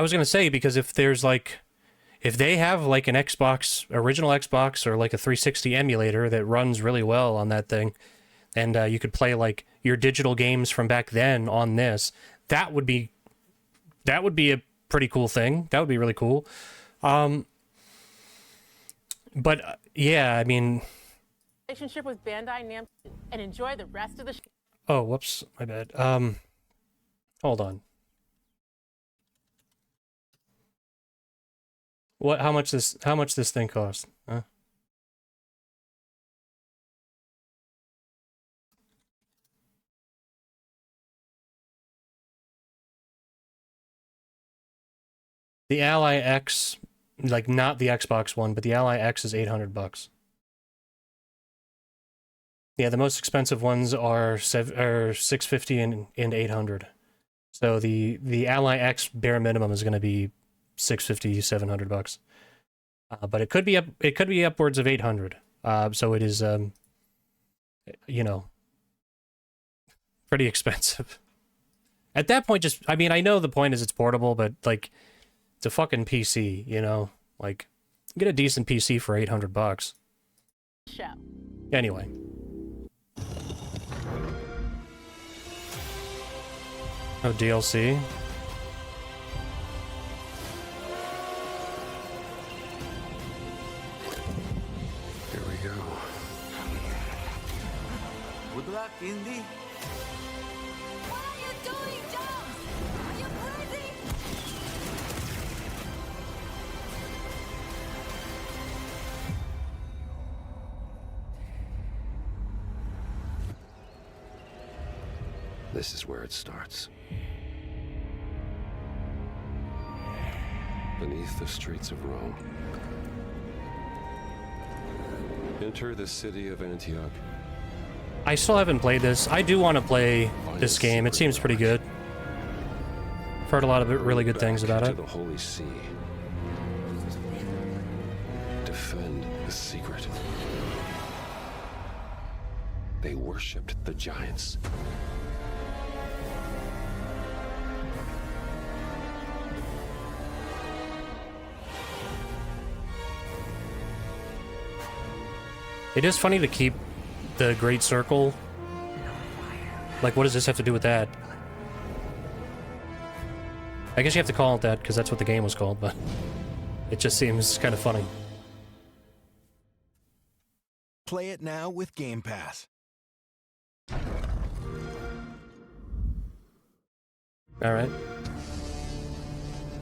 was going to say, because if they have like an original Xbox, or like a 360 emulator that runs really well on that thing, and you could play like your digital games from back then on this, that would be a pretty cool thing. That would be really cool. But yeah, I mean, relationship with Bandai Namco, and enjoy the rest of the show. Oh, whoops, my bad. Hold on. How much this thing cost? Huh? The Ally X, like not the Xbox one, but the Ally X is $800. Yeah, the most expensive ones are $650 and $800. So the Ally X bare minimum is going to be $650, $700. But it could be upwards of $800. So it is pretty expensive. At that point, I know the point is it's portable, but like, it's a fucking PC, like, get a decent PC for $800. Show. Anyway. Oh, DLC. Here we go. Good luck, Indy. What are you doing, Jones? Are you crazy? This is where it starts. Beneath the streets of Rome. Enter the city of Antioch. I still haven't played this. I do want to play this game. It seems pretty good. I've heard a lot of really good things about it. To the Holy See. Defend the secret. They worshipped the giants. It is funny to keep the Great Circle. Like, what does this have to do with that? I guess you have to call it that because that's what the game was called, but it just seems kind of funny. Play it now with Game Pass. All right.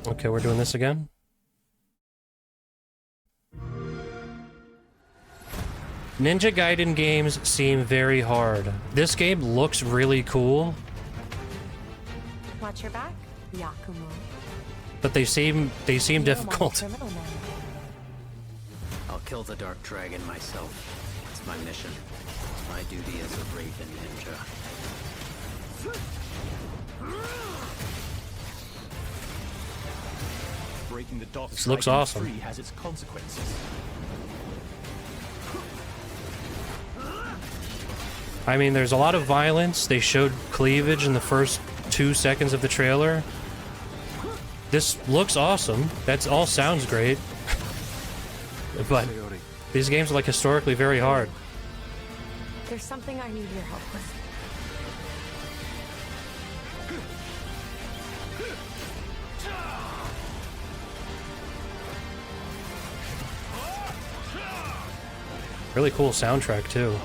Okay, we're doing this again. Ninja Gaiden games seem very hard. This game looks really cool. Watch your back, Yakumo. But they seem difficult. I'll kill the Dark Dragon myself. It's my mission. My duty as a Raven Ninja. Breaking the Dark This looks Dragon awesome. free has its consequences. I mean, there's a lot of violence. They showed cleavage in the first 2 seconds of the trailer. This looks awesome. That all sounds great. But these games are like historically very hard. There's something I need your help with. Really cool soundtrack too.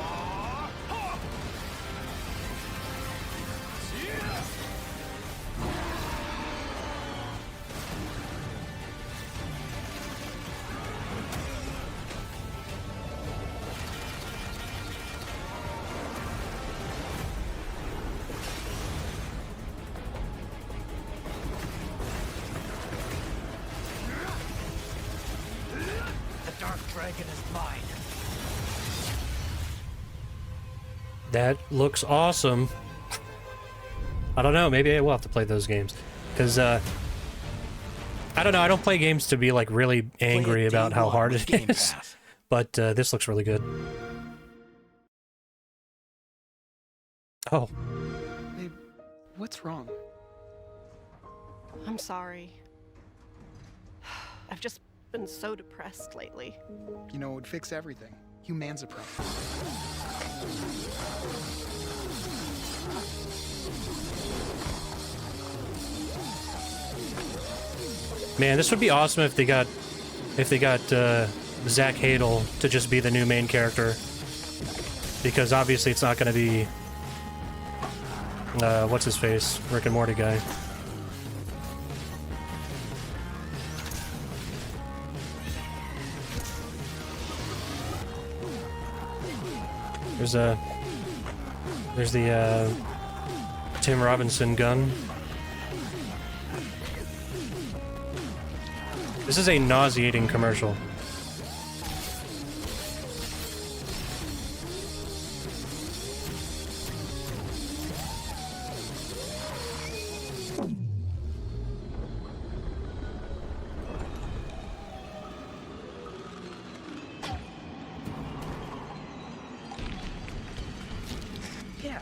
The Dark Dragon is mine. That looks awesome. I don't know, maybe I will have to play those games. Because, I don't know, I don't play games to be, like, really angry about how hard it is. But, this looks really good. Oh. Babe, what's wrong? I'm sorry. I've just been so depressed lately. You know, it would fix everything. Humanzaprone. Man, this would be awesome if they got Zach Hadel to just be the new main character. Because obviously it's not going to be what's his face, Rick and Morty guy. There's the Tim Robinson gun. This is a nauseating commercial. Yeah,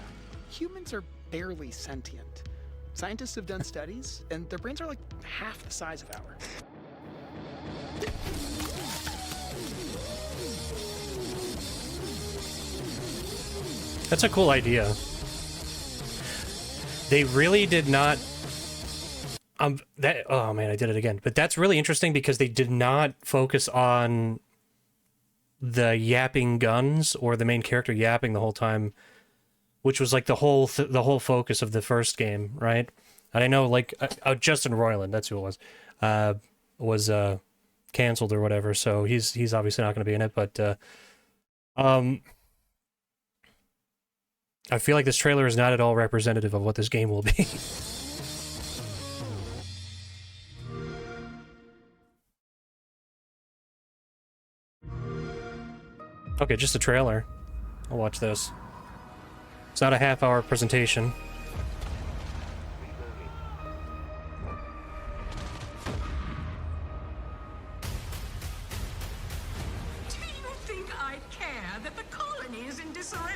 humans are barely sentient. Scientists have done studies, and their brains are like half the size of ours. That's a cool idea. They really did not... oh man, I did it again. But that's really interesting because they did not focus on the yapping guns or the main character yapping the whole time, which was like the whole focus of the first game, right? And I know, like, Justin Roiland, that's who it was canceled or whatever, so he's obviously not going to be in it, but I feel like this trailer is not at all representative of what this game will be. Okay, just a trailer. I'll watch this. It's not a half-hour presentation. Do you think I care that the colony is in disarray?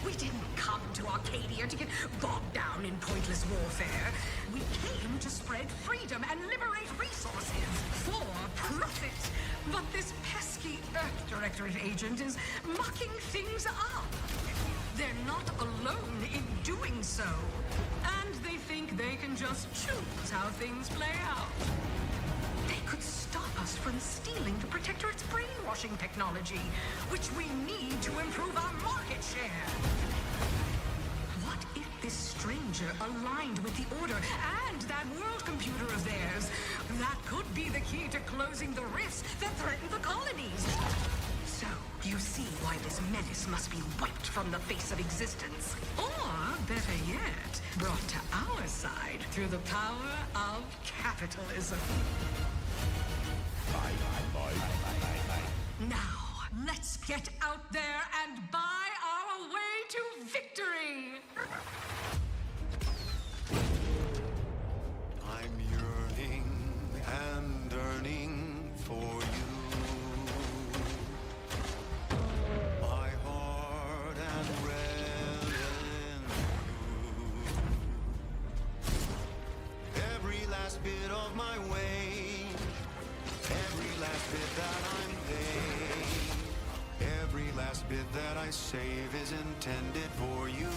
We didn't come to Arcadia to get bogged down in pointless warfare. We came to spread freedom and liberate resources for profit. But this pesky Earth Directorate agent is mucking things up. They're not alone in doing so. And they think they can just choose how things play out. They could stop us from stealing the Protectorate's brainwashing technology, which we need to improve our market share. What if this stranger aligned with the Order and that world computer of theirs? That could be the key to closing the rifts that threaten the colonies. So, You see why this menace must be wiped from the face of existence. Or, better yet, brought to our side through the power of capitalism. Now, let's get out there and buy our way to victory! I'm yearning and yearning for you. My heart and red in you. Every last bit of my way, every last bit that I'm paid, every last bit that I save is intended for you.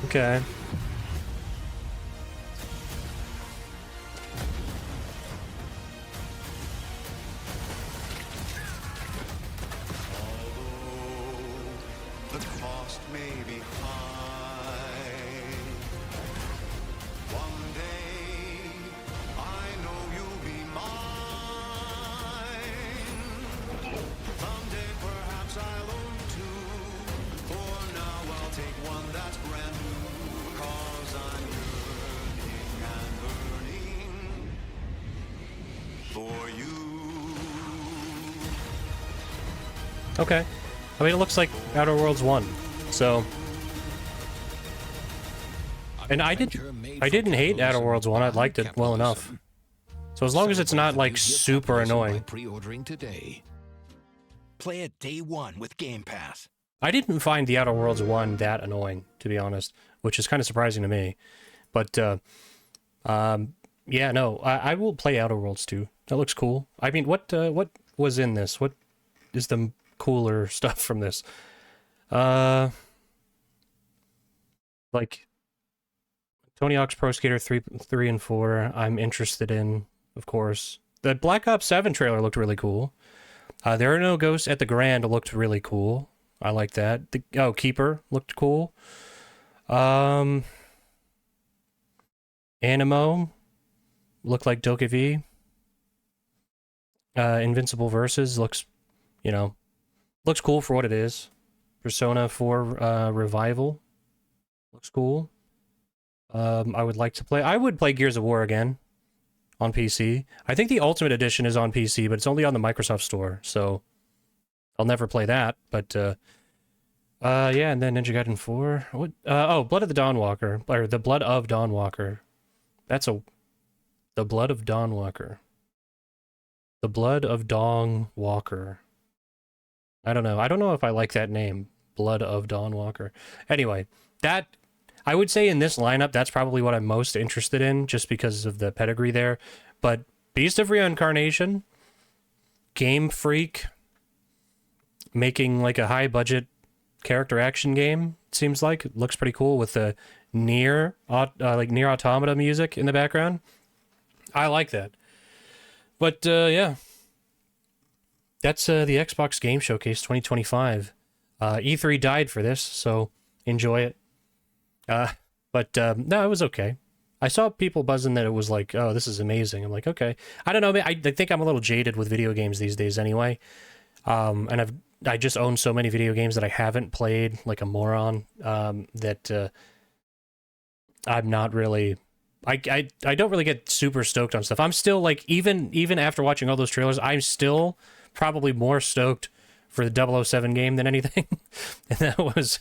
Okay. The cost may be high. One day, I know you'll be mine. Someday, perhaps I'll own two. For now, I'll take one that's brand new. 'Cause I'm yearning and yearning for you. Okay. I mean, it looks like Outer Worlds 1, so... And I didn't hate Outer Worlds 1, I liked it well enough. So as long as it's not, like, super annoying. Pre-ordering today. Play it day one with Game Pass. I didn't find the Outer Worlds 1 that annoying, to be honest, which is kind of surprising to me. But, yeah, no, I will play Outer Worlds 2. That looks cool. I mean, what was in this? What is the cooler stuff from this? Like Tony Hawk's Pro Skater 3 and 4 I'm interested in, of course. The Black Ops 7 trailer looked really cool. There Are No Ghosts at the Grand looked really cool. I like that. Keeper looked cool. Animo looked like Dokev. Invincible Versus looks, looks cool for what it is. Persona 4 Revival looks cool. I would play Gears of War again on PC. I think the Ultimate Edition is on PC, but it's only on the Microsoft Store, so I'll never play that. But yeah, and then Ninja Gaiden 4. What? Blood of the Dawnwalker, or the Blood of Dawnwalker. The Blood of Dawnwalker. The Blood of Dawnwalker. I don't know. I don't know if I like that name. Blood of Dawnwalker. Anyway, that... I would say in this lineup, that's probably what I'm most interested in, just because of the pedigree there. But Beast of Reincarnation, Game Freak, making like a high-budget character action game, it seems like. It looks pretty cool with the Nier Automata music in the background. I like that. But, yeah. That's the Xbox Game Showcase 2025. E3 died for this, so enjoy it. No, it was okay. I saw people buzzing that it was like, oh, this is amazing. I'm like, okay. I don't know, I think I'm a little jaded with video games these days anyway. And I just own so many video games that I haven't played like a moron, that I'm not really... I don't really get super stoked on stuff. I'm still like, even after watching all those trailers, I'm still probably more stoked for the 007 game than anything. And that was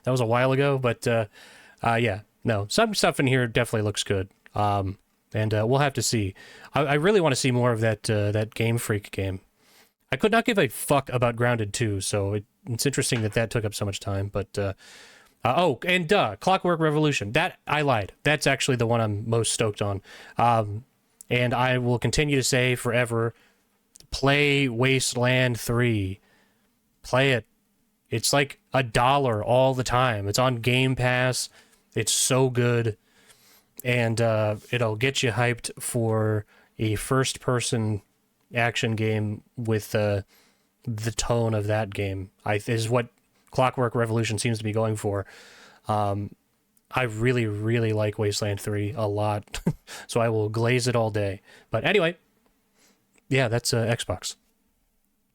a while ago, but yeah, no, some stuff in here definitely looks good. And we'll have to see. I really want to see more of that Game Freak game. I could not give a fuck about Grounded 2, so it's interesting that took up so much time, but Clockwork Revolution. That, I lied. That's actually the one I'm most stoked on. And I will continue to say forever, play Wasteland 3. Play it. It's like $1 all the time. It's on Game Pass. It's so good. And it'll get you hyped for a first-person action game with the tone of that game. Is what Clockwork Revolution seems to be going for. I really, really like Wasteland 3 a lot. So I will glaze it all day. But anyway, yeah, that's Xbox.